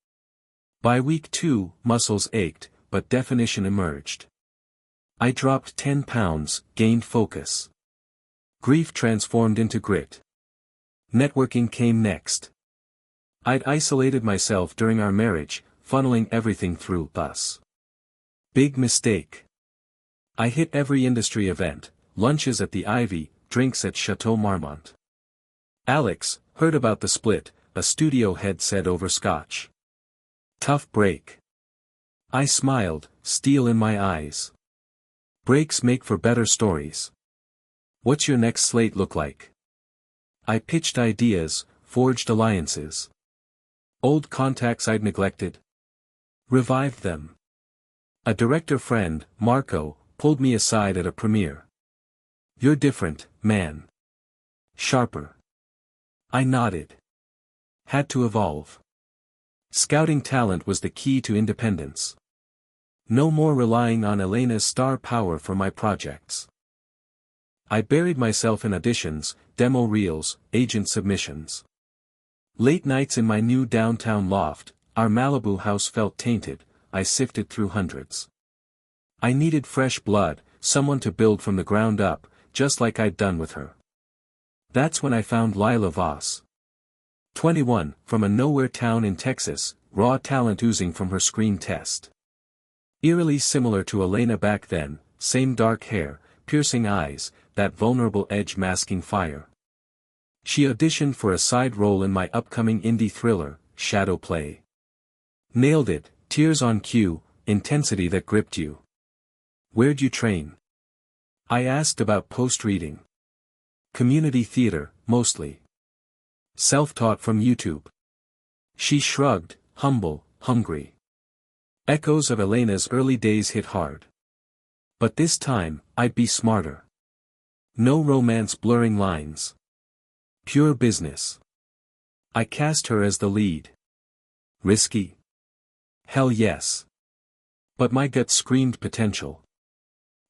By week 2, muscles ached, but definition emerged. I dropped 10 pounds, gained focus. Grief transformed into grit. Networking came next. I'd isolated myself during our marriage, funneling everything through us. Big mistake. I hit every industry event, lunches at the Ivy, drinks at Chateau Marmont. Alex, heard about the split, a studio head said over scotch. Tough break. I smiled, steel in my eyes. Breaks make for better stories. What's your next slate look like? I pitched ideas, forged alliances. Old contacts I'd neglected. Revived them. A director friend, Marco, pulled me aside at a premiere. You're different, man. Sharper. I nodded. Had to evolve. Scouting talent was the key to independence. No more relying on Elena's star power for my projects. I buried myself in auditions, demo reels, agent submissions. Late nights in my new downtown loft, our Malibu house felt tainted, I sifted through hundreds. I needed fresh blood, someone to build from the ground up, just like I'd done with her. That's when I found Lila Voss. 21, from a nowhere town in Texas, raw talent oozing from her screen test. Eerily similar to Elena back then, same dark hair, piercing eyes, that vulnerable edge masking fire. She auditioned for a side role in my upcoming indie thriller, Shadow Play. Nailed it, tears on cue, intensity that gripped you. Where'd you train? I asked about post-reading. Community theater, mostly. Self-taught from YouTube. She shrugged, humble, hungry. Echoes of Elena's early days hit hard. But this time, I'd be smarter. No romance blurring lines. Pure business. I cast her as the lead. Risky? Hell yes. But my gut screamed potential.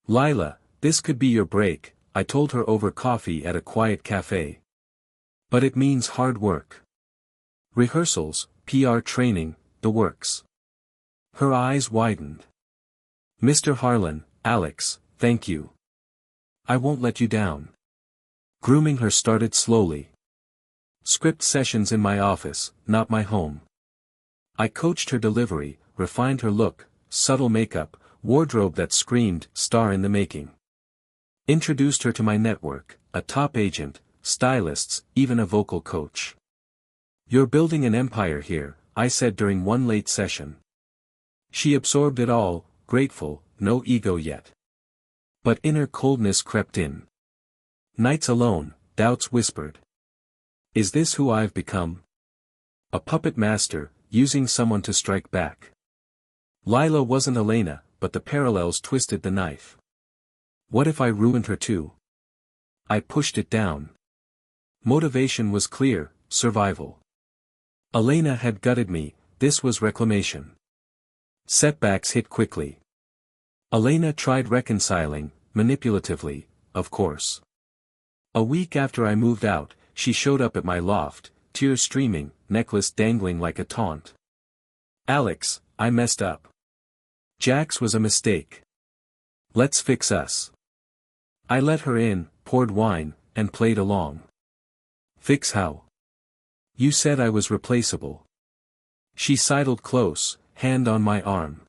Lila, this could be your break, I told her over coffee at a quiet cafe. But it means hard work. Rehearsals, PR training, the works. Her eyes widened. Mr. Harlan, Alex, thank you. I won't let you down. Grooming her started slowly. Script sessions in my office, not my home. I coached her delivery, refined her look, subtle makeup, wardrobe that screamed, star in the making. Introduced her to my network, a top agent, stylists, even a vocal coach. You're building an empire here, I said during one late session. She absorbed it all, grateful, no ego yet. But inner coldness crept in. Nights alone, doubts whispered. Is this who I've become? A puppet master, using someone to strike back. Lila wasn't Elena, but the parallels twisted the knife. What if I ruined her too? I pushed it down. Motivation was clear, survival. Elena had gutted me, this was reclamation. Setbacks hit quickly. Elena tried reconciling, manipulatively, of course. A week after I moved out, she showed up at my loft, tears streaming, necklace dangling like a taunt. Alex, I messed up. Jax was a mistake. Let's fix us. I let her in, poured wine, and played along. Fix how? You said I was replaceable. She sidled close, hand on my arm.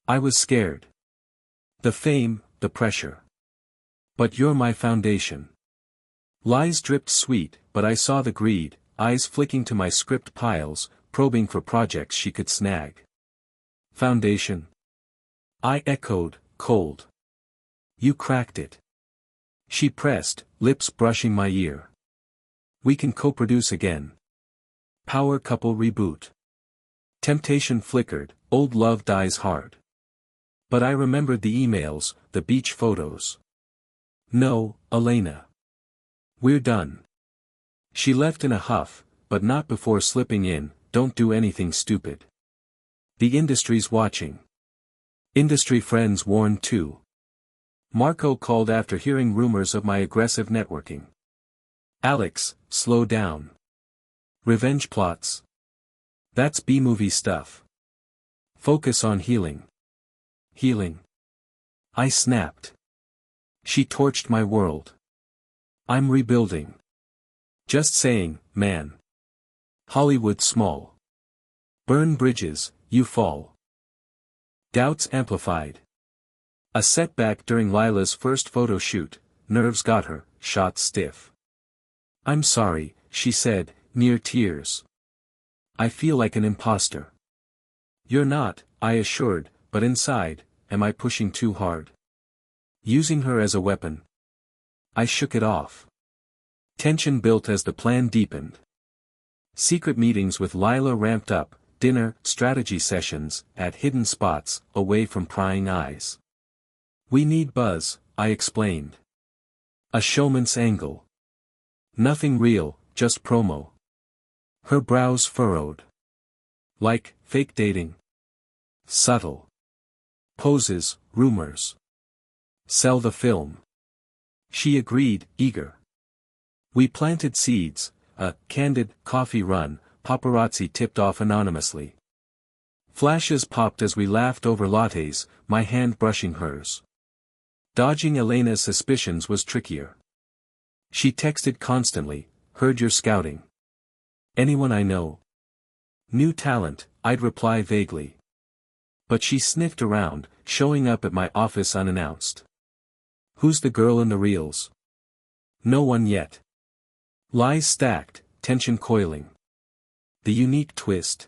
I was scared. The fame, the pressure. But you're my foundation. Lies dripped sweet, but I saw the greed, eyes flicking to my script piles, probing for projects she could snag. Foundation? I echoed, cold. You cracked it. She pressed, lips brushing my ear. We can co-produce again. Power couple reboot. Temptation flickered, old love dies hard. But I remembered the emails, the beach photos. No, Elena. We're done. She left in a huff, but not before slipping in, don't do anything stupid. The industry's watching. Industry friends warned too. Marco called after hearing rumors of my aggressive networking. Alex, slow down. Revenge plots. That's B-movie stuff. Focus on healing. Healing. I snapped. She torched my world. I'm rebuilding. Just saying, man. Hollywood small. Burn bridges, you fall. Doubts amplified. A setback during Lila's first photo shoot, nerves got her, shot stiff. I'm sorry, she said, near tears. I feel like an imposter. You're not, I assured, but inside, am I pushing too hard? Using her as a weapon? I shook it off. Tension built as the plan deepened. Secret meetings with Lila ramped up, dinner, strategy sessions, at hidden spots, away from prying eyes. We need buzz, I explained. A showman's angle. Nothing real, just promo. Her brows furrowed. Like, fake dating. Subtle. Poses, rumors. Sell the film. She agreed, eager. We planted seeds, a candid coffee run, paparazzi tipped off anonymously. Flashes popped as we laughed over lattes, my hand brushing hers. Dodging Elena's suspicions was trickier. She texted constantly, heard you're scouting. Anyone I know? New talent, I'd reply vaguely. But she sniffed around, showing up at my office unannounced. Who's the girl in the reels? No one yet. Lies stacked, tension coiling. The unique twist.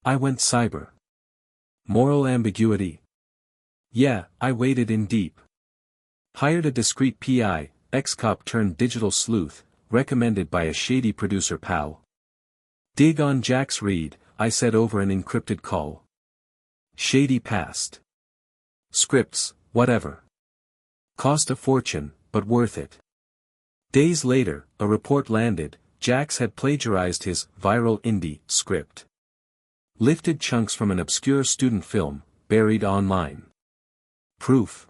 I went cyber. Moral ambiguity. Yeah, I waded in deep. Hired a discreet PI, ex-cop turned digital sleuth, recommended by a shady producer pal. Dig on Jax Reed, I said over an encrypted call. Shady passed. Scripts, whatever. Cost a fortune, but worth it. Days later, a report landed, Jax had plagiarized his viral indie script. Lifted chunks from an obscure student film, buried online. Proof.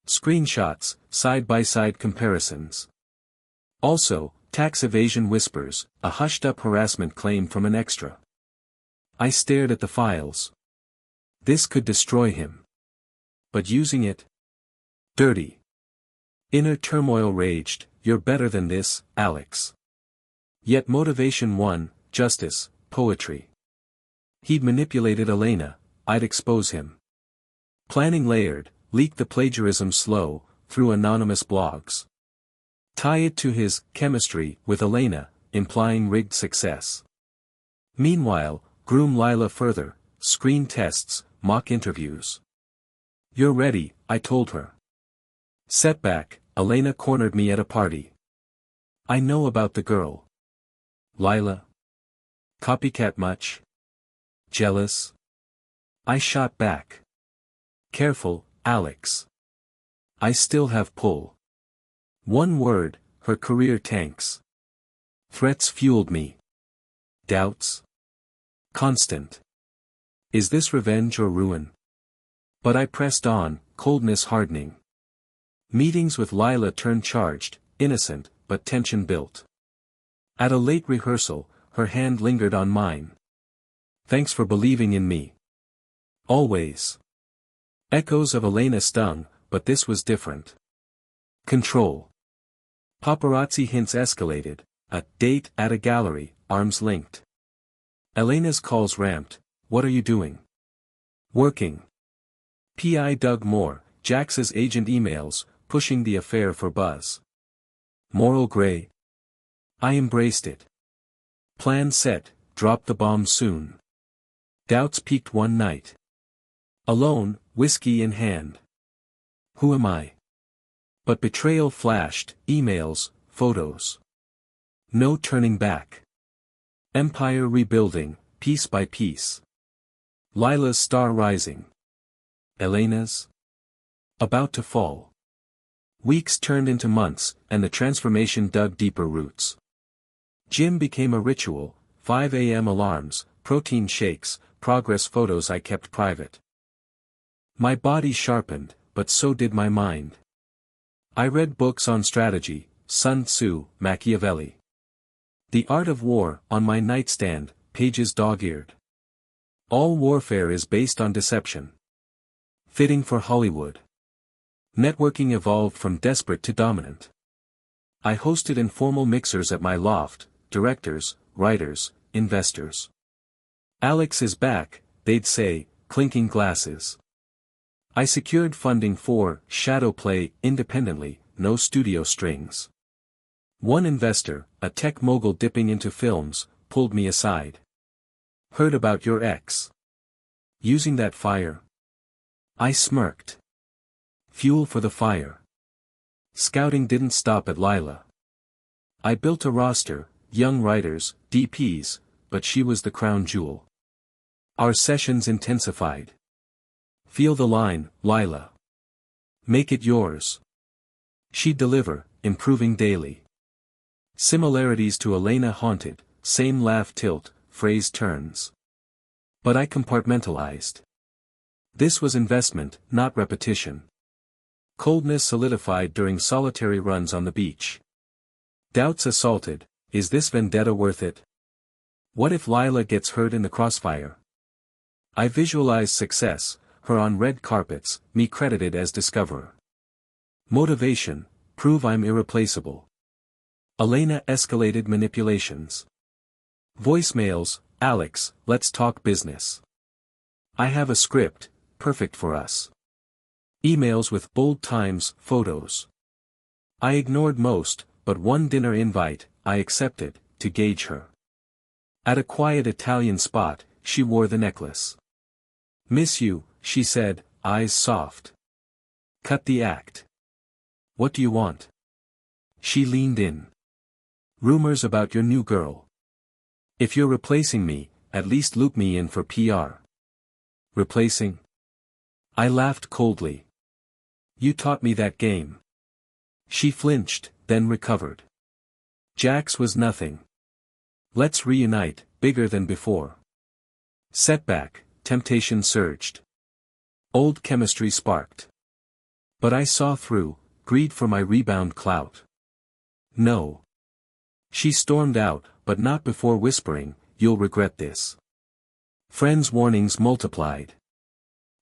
Screenshots, side-by-side comparisons. Also, tax evasion whispers, a hushed-up harassment claim from an extra. I stared at the files. This could destroy him. But using it? Dirty. Inner turmoil raged, "You're better than this, Alex." Yet motivation won, justice, poetry. He'd manipulated Elena, I'd expose him. Planning layered, leak the plagiarism slow, through anonymous blogs. Tie it to his chemistry with Elena, implying rigged success. Meanwhile, groom Lila further, screen tests, mock interviews. "You're ready," I told her. Setback, Elena cornered me at a party. "I know about the girl." "Lila? Copycat much? Jealous?" I shot back. "Careful, Alex. I still have pull." One word, her career tanks. Threats fueled me. Doubts? Constant. Is this revenge or ruin? But I pressed on, coldness hardening. Meetings with Lila turned charged, innocent, but tension built. At a late rehearsal, her hand lingered on mine. "Thanks for believing in me." "Always." Echoes of Elena stung, but this was different. Control. Paparazzi hints escalated, a date at a gallery, arms linked. Elena's calls ramped, "What are you doing?" "Working." P.I. Doug Moore, Jax's agent emails, pushing the affair for buzz. Moral gray? I embraced it. Plan set, drop the bomb soon. Doubts peaked one night. Alone, whiskey in hand. Who am I? But betrayal flashed, emails, photos. No turning back. Empire rebuilding, piece by piece. Lila's star rising. Elena's? About to fall. Weeks turned into months, and the transformation dug deeper roots. Gym became a ritual, 5 a.m. alarms, protein shakes, progress photos I kept private. My body sharpened, but so did my mind. I read books on strategy, Sun Tzu, Machiavelli. The Art of War, on my nightstand, pages dog-eared. All warfare is based on deception. Fitting for Hollywood. Networking evolved from desperate to dominant. I hosted informal mixers at my loft, directors, writers, investors. "Alex is back," they'd say, clinking glasses. I secured funding for shadow play independently, no studio strings. One investor, a tech mogul dipping into films, pulled me aside. "Heard about your ex. Using that fire?" I smirked. Fuel for the fire. Scouting didn't stop at Lila. I built a roster, young writers, DPs, but she was the crown jewel. Our sessions intensified. "Feel the line, Lila. Make it yours." She'd deliver, improving daily. Similarities to Elena haunted, same laugh tilt, phrase turns. But I compartmentalized. This was investment, not repetition. Coldness solidified during solitary runs on the beach. Doubts assaulted, is this vendetta worth it? What if Lila gets hurt in the crossfire? I visualized success, her on red carpets, me credited as discoverer. Motivation, prove I'm irreplaceable. Elena escalated manipulations. Voicemails, "Alex, let's talk business. I have a script, perfect for us." Emails with bold times, photos. I ignored most, but one dinner invite, I accepted, to gauge her. At a quiet Italian spot, she wore the necklace. "Miss you," she said, eyes soft. Cut the act. "What do you want?" She leaned in. "Rumors about your new girl. If you're replacing me, at least loop me in for PR." "Replacing?" I laughed coldly. "You taught me that game." She flinched, then recovered. Jax was nothing. Let's reunite, bigger than before. Setback, temptation surged. Old chemistry sparked. But I saw through, greed for my rebound clout. No. She stormed out, but not before whispering, "You'll regret this." Friends' warnings multiplied.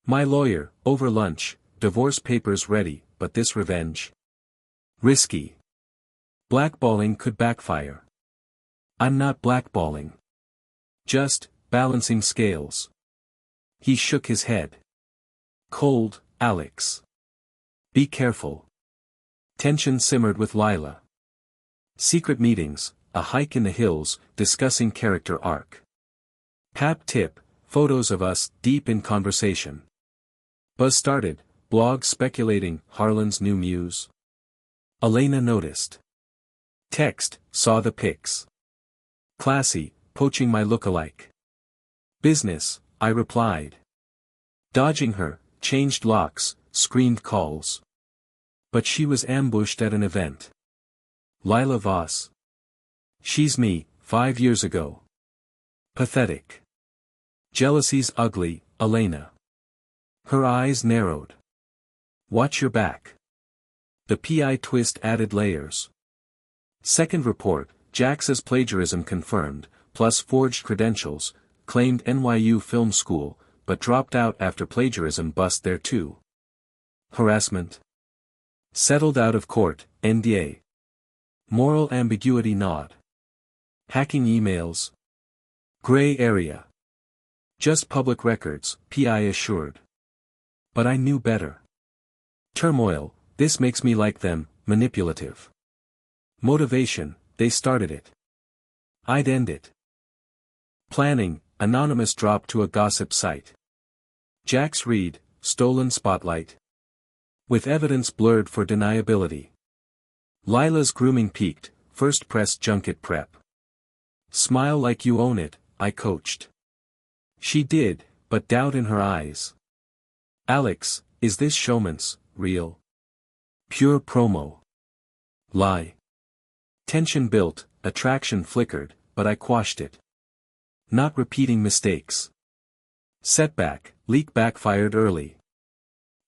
My lawyer, over lunch, divorce papers ready, but this revenge? Risky. Blackballing could backfire. I'm not blackballing. Just, balancing scales. He shook his head. Cold, Alex. Be careful. Tension simmered with Lila. Secret meetings, a hike in the hills, discussing character arc. Pap tip, photos of us, deep in conversation. Buzz started, blog speculating, Harlan's new muse. Elena noticed. Text, saw the pics. Classy, poaching my lookalike. Business, I replied. Dodging her, changed locks, screened calls. But she was ambushed at an event. Lila Voss. She's me, 5 years ago. Pathetic. Jealousy's ugly, Elena. Her eyes narrowed. Watch your back. The PI twist added layers. Second report, Jax's plagiarism confirmed, plus forged credentials, claimed NYU Film School, but dropped out after plagiarism bust there too. Harassment. Settled out of court, NDA. Moral ambiguity nod. Hacking emails. Gray area. Just public records, PI assured. But I knew better. Turmoil, this makes me like them, manipulative. Motivation, they started it. I'd end it. Planning, anonymous drop to a gossip site. Jax Reed, stolen spotlight. With evidence blurred for deniability. Lila's grooming peaked, first press junket prep. Smile like you own it, I coached. She did, but doubt in her eyes. Alex, is this showman's, real? Pure promo. Lie. Tension built, attraction flickered, but I quashed it. Not repeating mistakes. Setback, leak backfired early.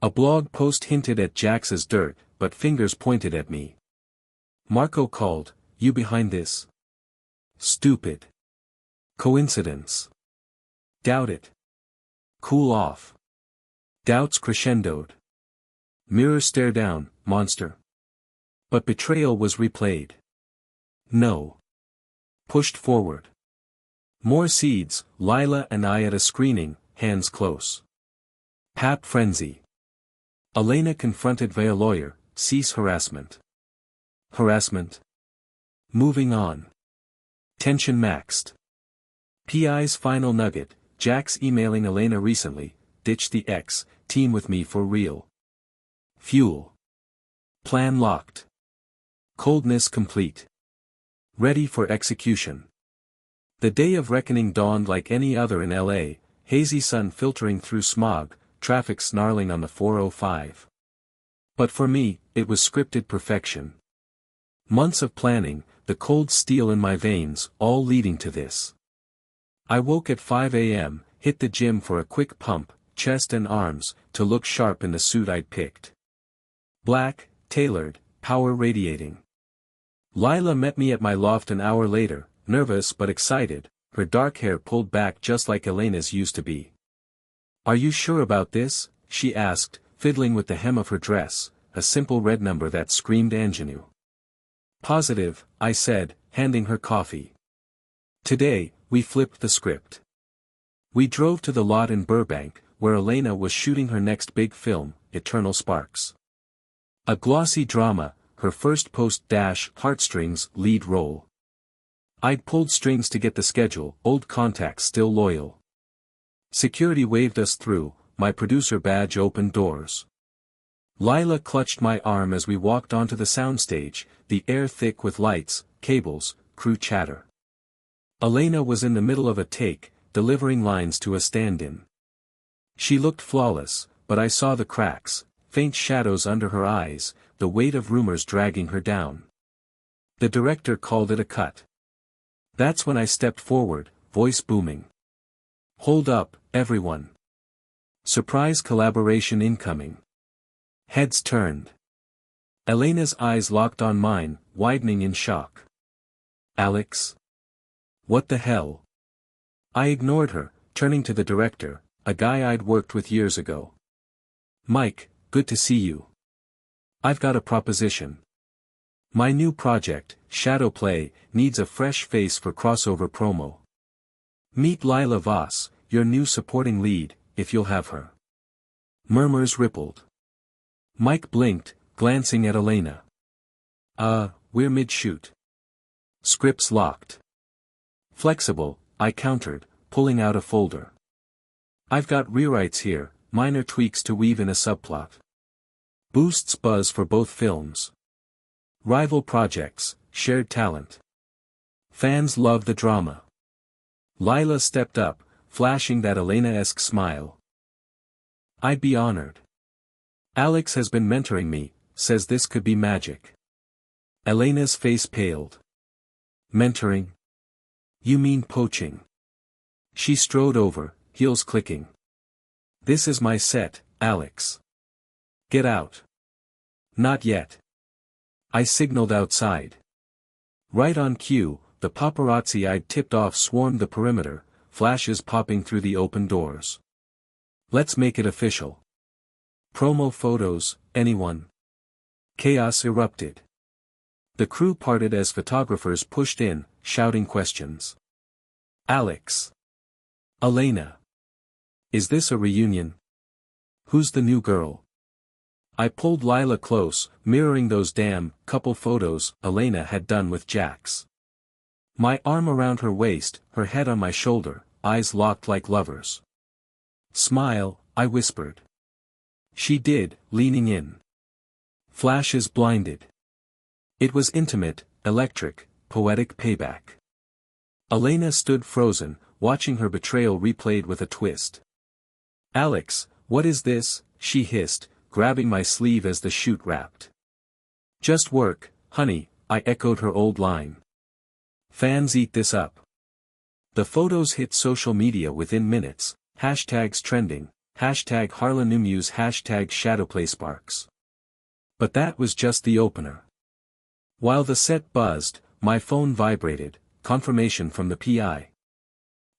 A blog post hinted at Jax's dirt, but fingers pointed at me. Marco called, you behind this? Stupid. Coincidence. Doubt it. Cool off. Doubts crescendoed. Mirror stare down, monster. But betrayal was replayed. No. Pushed forward. More seeds, Lila and I at a screening, hands close. Pap frenzy. Elena confronted via lawyer, cease harassment. Harassment. Moving on. Tension maxed. PI's final nugget, Jax emailing Elena recently, ditch the X, team with me for real. Fuel. Plan locked. Coldness complete. Ready for execution. The day of reckoning dawned like any other in LA, hazy sun filtering through smog, traffic snarling on the 405. But for me, it was scripted perfection. Months of planning, the cold steel in my veins, all leading to this. I woke at 5 a.m., hit the gym for a quick pump, chest and arms, to look sharp in the suit I'd picked. Black, tailored, power radiating. Lila met me at my loft an hour later, nervous but excited, her dark hair pulled back just like Elena's used to be. Are you sure about this? She asked, fiddling with the hem of her dress, a simple red number that screamed ingenue. Positive, I said, handing her coffee. Today, we flipped the script. We drove to the lot in Burbank, where Elena was shooting her next big film, Eternal Sparks. A glossy drama, her first post-heartstrings lead role. I'd pulled strings to get the schedule, old contacts still loyal. Security waved us through, my producer badge opened doors. Lila clutched my arm as we walked onto the soundstage, the air thick with lights, cables, crew chatter. Elena was in the middle of a take, delivering lines to a stand-in. She looked flawless, but I saw the cracks, faint shadows under her eyes, the weight of rumors dragging her down. The director called it a cut. That's when I stepped forward, voice booming. Hold up, everyone. Surprise collaboration incoming. Heads turned. Elena's eyes locked on mine, widening in shock. Alex? What the hell? I ignored her, turning to the director, a guy I'd worked with years ago. Mike, good to see you. I've got a proposition. My new project, Shadow Play, needs a fresh face for crossover promo. Meet Lila Voss, your new supporting lead, if you'll have her. Murmurs rippled. Mike blinked, glancing at Elena. We're mid-shoot. Scripts locked. Flexible, I countered, pulling out a folder. I've got rewrites here, minor tweaks to weave in a subplot. Boosts buzz for both films. Rival projects, shared talent. Fans love the drama. Lila stepped up, flashing that Elena-esque smile. I'd be honored. Alex has been mentoring me, says this could be magic. Elena's face paled. Mentoring? You mean poaching? She strode over, heels clicking. This is my set, Alex. Get out. Not yet. I signaled outside. Right on cue, the paparazzi I'd tipped off swarmed the perimeter, flashes popping through the open doors. Let's make it official. Promo photos, anyone? Chaos erupted. The crew parted as photographers pushed in, shouting questions. Alex. Elena. Is this a reunion? Who's the new girl? I pulled Lila close, mirroring those damn couple photos Elena had done with Jax. My arm around her waist, her head on my shoulder, eyes locked like lovers. Smile, I whispered. She did, leaning in. Flashes blinded. It was intimate, electric, poetic payback. Elena stood frozen, watching her betrayal replayed with a twist. Alex, what is this? She hissed, grabbing my sleeve as the shoot wrapped. Just work, honey, I echoed her old line. Fans eat this up. The photos hit social media within minutes, hashtags trending, hashtag #HarlanNewMuse, hashtag ShadowPlaySparks. But that was just the opener. While the set buzzed, my phone vibrated, confirmation from the PI.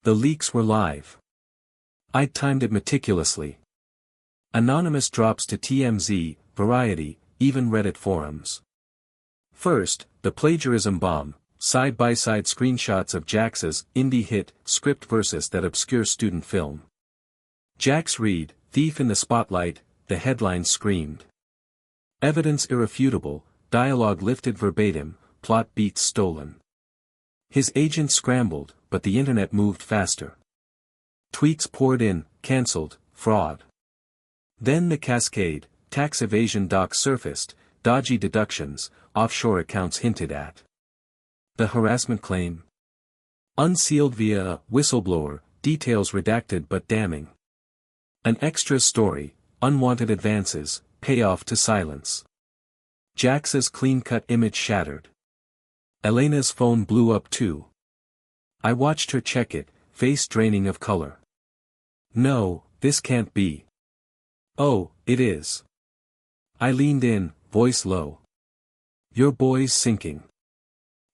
The leaks were live. I'd timed it meticulously. Anonymous drops to TMZ, Variety, even Reddit forums. First, the plagiarism bomb, side-by-side screenshots of Jax's indie hit script versus that obscure student film. Jax Reed, thief in the spotlight, the headline screamed. Evidence irrefutable, dialogue lifted verbatim, plot beats stolen. His agent scrambled, but the internet moved faster. Tweets poured in, cancelled, fraud. Then the cascade, tax evasion docs surfaced, dodgy deductions, offshore accounts hinted at. The harassment claim? Unsealed via a whistleblower, details redacted but damning. An extra story, unwanted advances, payoff to silence. Jax's clean-cut image shattered. Elena's phone blew up too. I watched her check it, face draining of color. No, this can't be. Oh, it is. I leaned in, voice low. Your boy's sinking.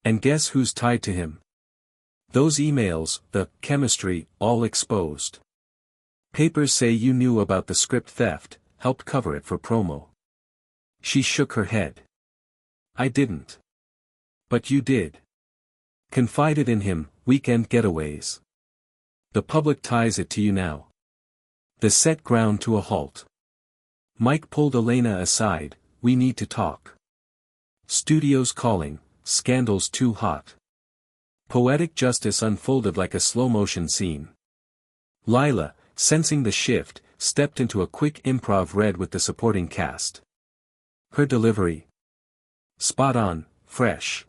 And guess who's tied to him? Those emails, the chemistry, all exposed. Papers say you knew about the script theft, helped cover it for promo. She shook her head. I didn't. But you did. Confided in him, weekend getaways. The public ties it to you now. The set ground to a halt. Mike pulled Elena aside, we need to talk. Studios calling, scandals too hot. Poetic justice unfolded like a slow-motion scene. Lila, sensing the shift, stepped into a quick improv read with the supporting cast. Her delivery? Spot on, fresh.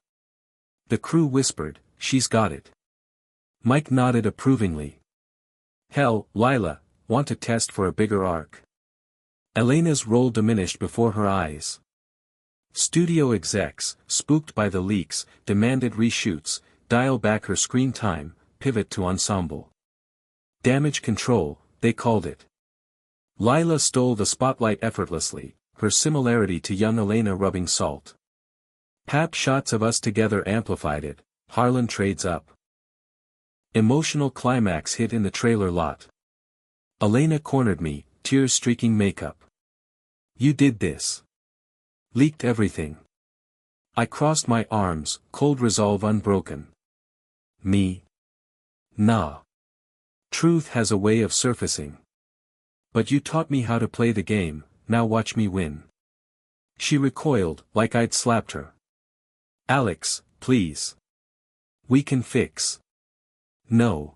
The crew whispered, she's got it. Mike nodded approvingly. Hell, Lila, want to test for a bigger arc? Elena's role diminished before her eyes. Studio execs, spooked by the leaks, demanded reshoots, dial back her screen time, pivot to ensemble. Damage control, they called it. Lila stole the spotlight effortlessly, her similarity to young Elena rubbing salt. Pap shots of us together amplified it. Harlan trades up. Emotional climax hit in the trailer lot. Elena cornered me, tears streaking makeup. You did this. Leaked everything. I crossed my arms, cold resolve unbroken. Me? Nah. Truth has a way of surfacing. But you taught me how to play the game, now watch me win. She recoiled, like I'd slapped her. Alex, please. We can fix. No.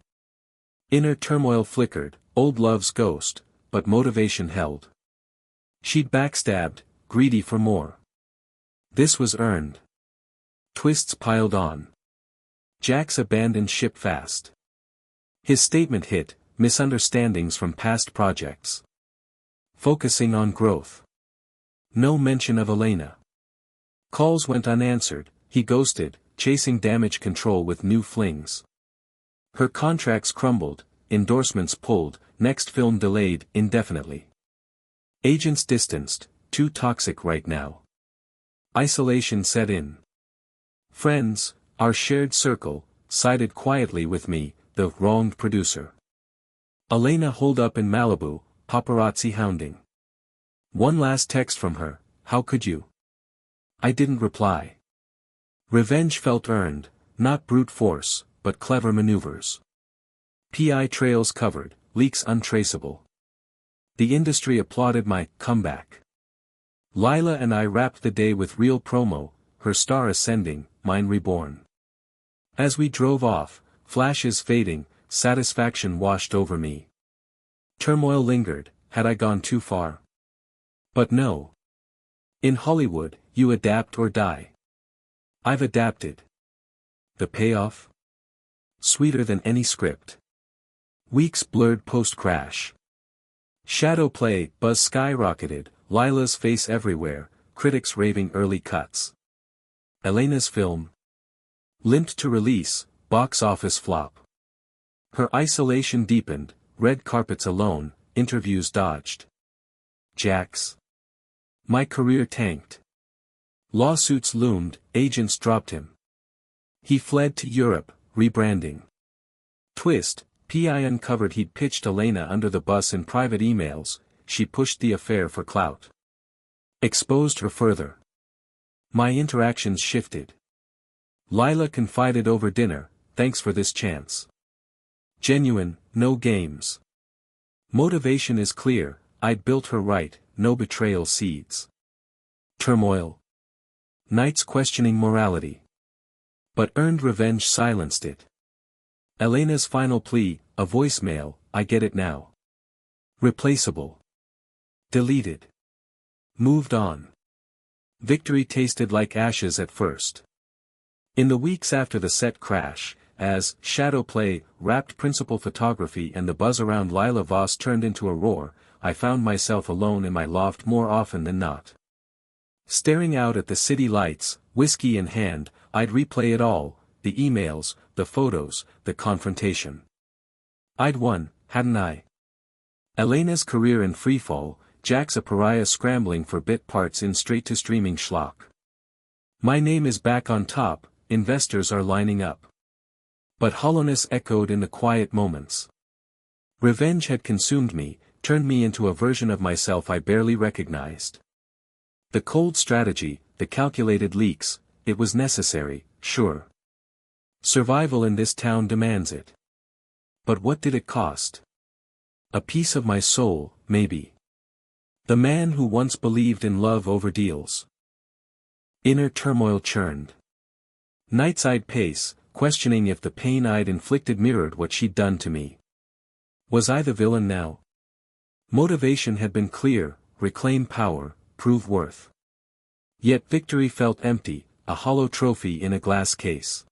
Inner turmoil flickered, old love's ghost, but motivation held. She'd backstabbed, greedy for more. This was earned. Twists piled on. Jax abandoned ship fast. His statement hit, misunderstandings from past projects. Focusing on growth. No mention of Elena. Calls went unanswered, he ghosted, chasing damage control with new flings. Her contracts crumbled, endorsements pulled, next film delayed indefinitely. Agents distanced, too toxic right now. Isolation set in. Friends, our shared circle, sided quietly with me, the wronged producer. Elena holed up in Malibu, paparazzi hounding. One last text from her, how could you? I didn't reply. Revenge felt earned, not brute force, but clever maneuvers. PI trails covered, leaks untraceable. The industry applauded my comeback. Lila and I wrapped the day with real promo, her star ascending, mine reborn. As we drove off, flashes fading, satisfaction washed over me. Turmoil lingered, had I gone too far? But no. In Hollywood, you adapt or die. I've adapted. The payoff? Sweeter than any script. Weeks blurred post-crash. Shadow play, buzz skyrocketed, Lila's face everywhere, critics raving early cuts. Elena's film. Limped to release, box office flop. Her isolation deepened, red carpets alone, interviews dodged. Jax. My career tanked. Lawsuits loomed, agents dropped him. He fled to Europe, rebranding. Twist, PI uncovered he'd pitched Elena under the bus in private emails, she pushed the affair for clout. Exposed her further. My interactions shifted. Lila confided over dinner, thanks for this chance. Genuine, no games. Motivation is clear, I'd built her right, no betrayal seeds. Turmoil. Nights questioning morality. But earned revenge silenced it. Elena's final plea, a voicemail, I get it now. Replaceable. Deleted. Moved on. Victory tasted like ashes at first. In the weeks after the set crash, as shadow play, wrapped principal photography and the buzz around Lila Voss turned into a roar, I found myself alone in my loft more often than not. Staring out at the city lights, whiskey in hand, I'd replay it all, the emails, the photos, the confrontation. I'd won, hadn't I? Elena's career in freefall, Jax a pariah scrambling for bit parts in straight-to-streaming schlock. My name is back on top, investors are lining up. But hollowness echoed in the quiet moments. Revenge had consumed me, turned me into a version of myself I barely recognized. The cold strategy, the calculated leaks, it was necessary, sure. Survival in this town demands it. But what did it cost? A piece of my soul, maybe. The man who once believed in love over deals. Inner turmoil churned. Nights I'd pace, questioning if the pain I'd inflicted mirrored what she'd done to me. Was I the villain now? Motivation had been clear, reclaim power, prove worth. Yet victory felt empty, a hollow trophy in a glass case.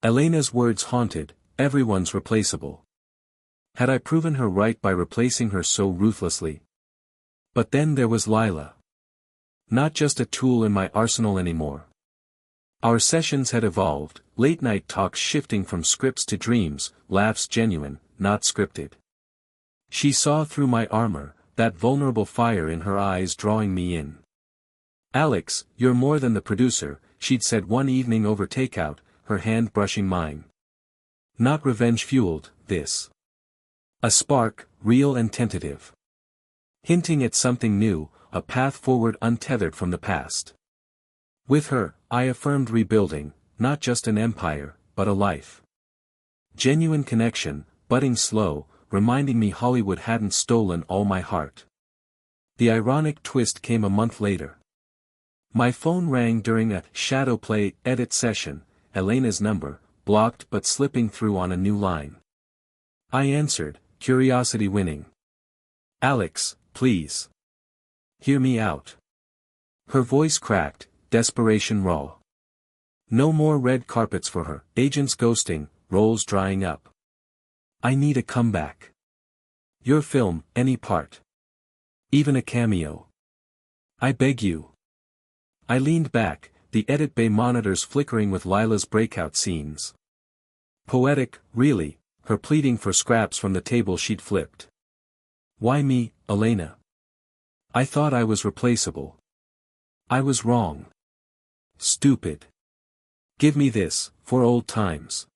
Elena's words haunted, everyone's replaceable. Had I proven her right by replacing her so ruthlessly? But then there was Lila. Not just a tool in my arsenal anymore. Our sessions had evolved, late-night talks shifting from scripts to dreams, laughs genuine, not scripted. She saw through my armor, that vulnerable fire in her eyes drawing me in. "Alex, you're more than the producer," she'd said one evening over takeout, her hand brushing mine. "Not revenge-fueled, this. A spark, real and tentative. Hinting at something new, a path forward untethered from the past." With her, I affirmed rebuilding, not just an empire, but a life. Genuine connection, budding slow, reminding me Hollywood hadn't stolen all my heart. The ironic twist came a month later. My phone rang during a shadow play edit session, Elena's number, blocked but slipping through on a new line. I answered, curiosity winning. "Alex, please. Hear me out." Her voice cracked, desperation raw. No more red carpets for her, agents ghosting, roles drying up. "I need a comeback. Your film, any part. Even a cameo. I beg you." I leaned back, the edit bay monitors flickering with Lila's breakout scenes. "Poetic, really," her pleading for scraps from the table she'd flipped. "Why me, Elena? I thought I was replaceable. I was wrong. Stupid. Give me this, for old times.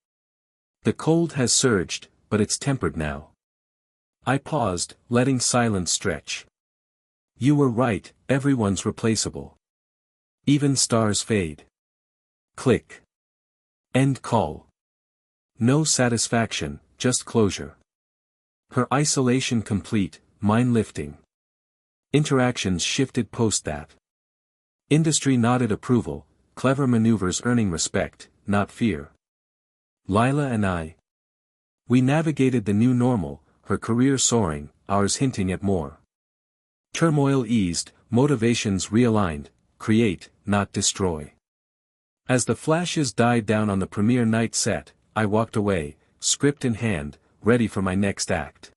The cold has surged, but it's tempered now." I paused, letting silence stretch. "You were right, everyone's replaceable. Even stars fade." Click. End call. No satisfaction, just closure. Her isolation complete, mine lifting. Interactions shifted post that. Industry nodded approval, clever maneuvers earning respect, not fear. Lila and I. We navigated the new normal, her career soaring, ours hinting at more. Turmoil eased, motivations realigned, create, not destroy. As the flashes died down on the premiere night set, I walked away, script in hand, ready for my next act.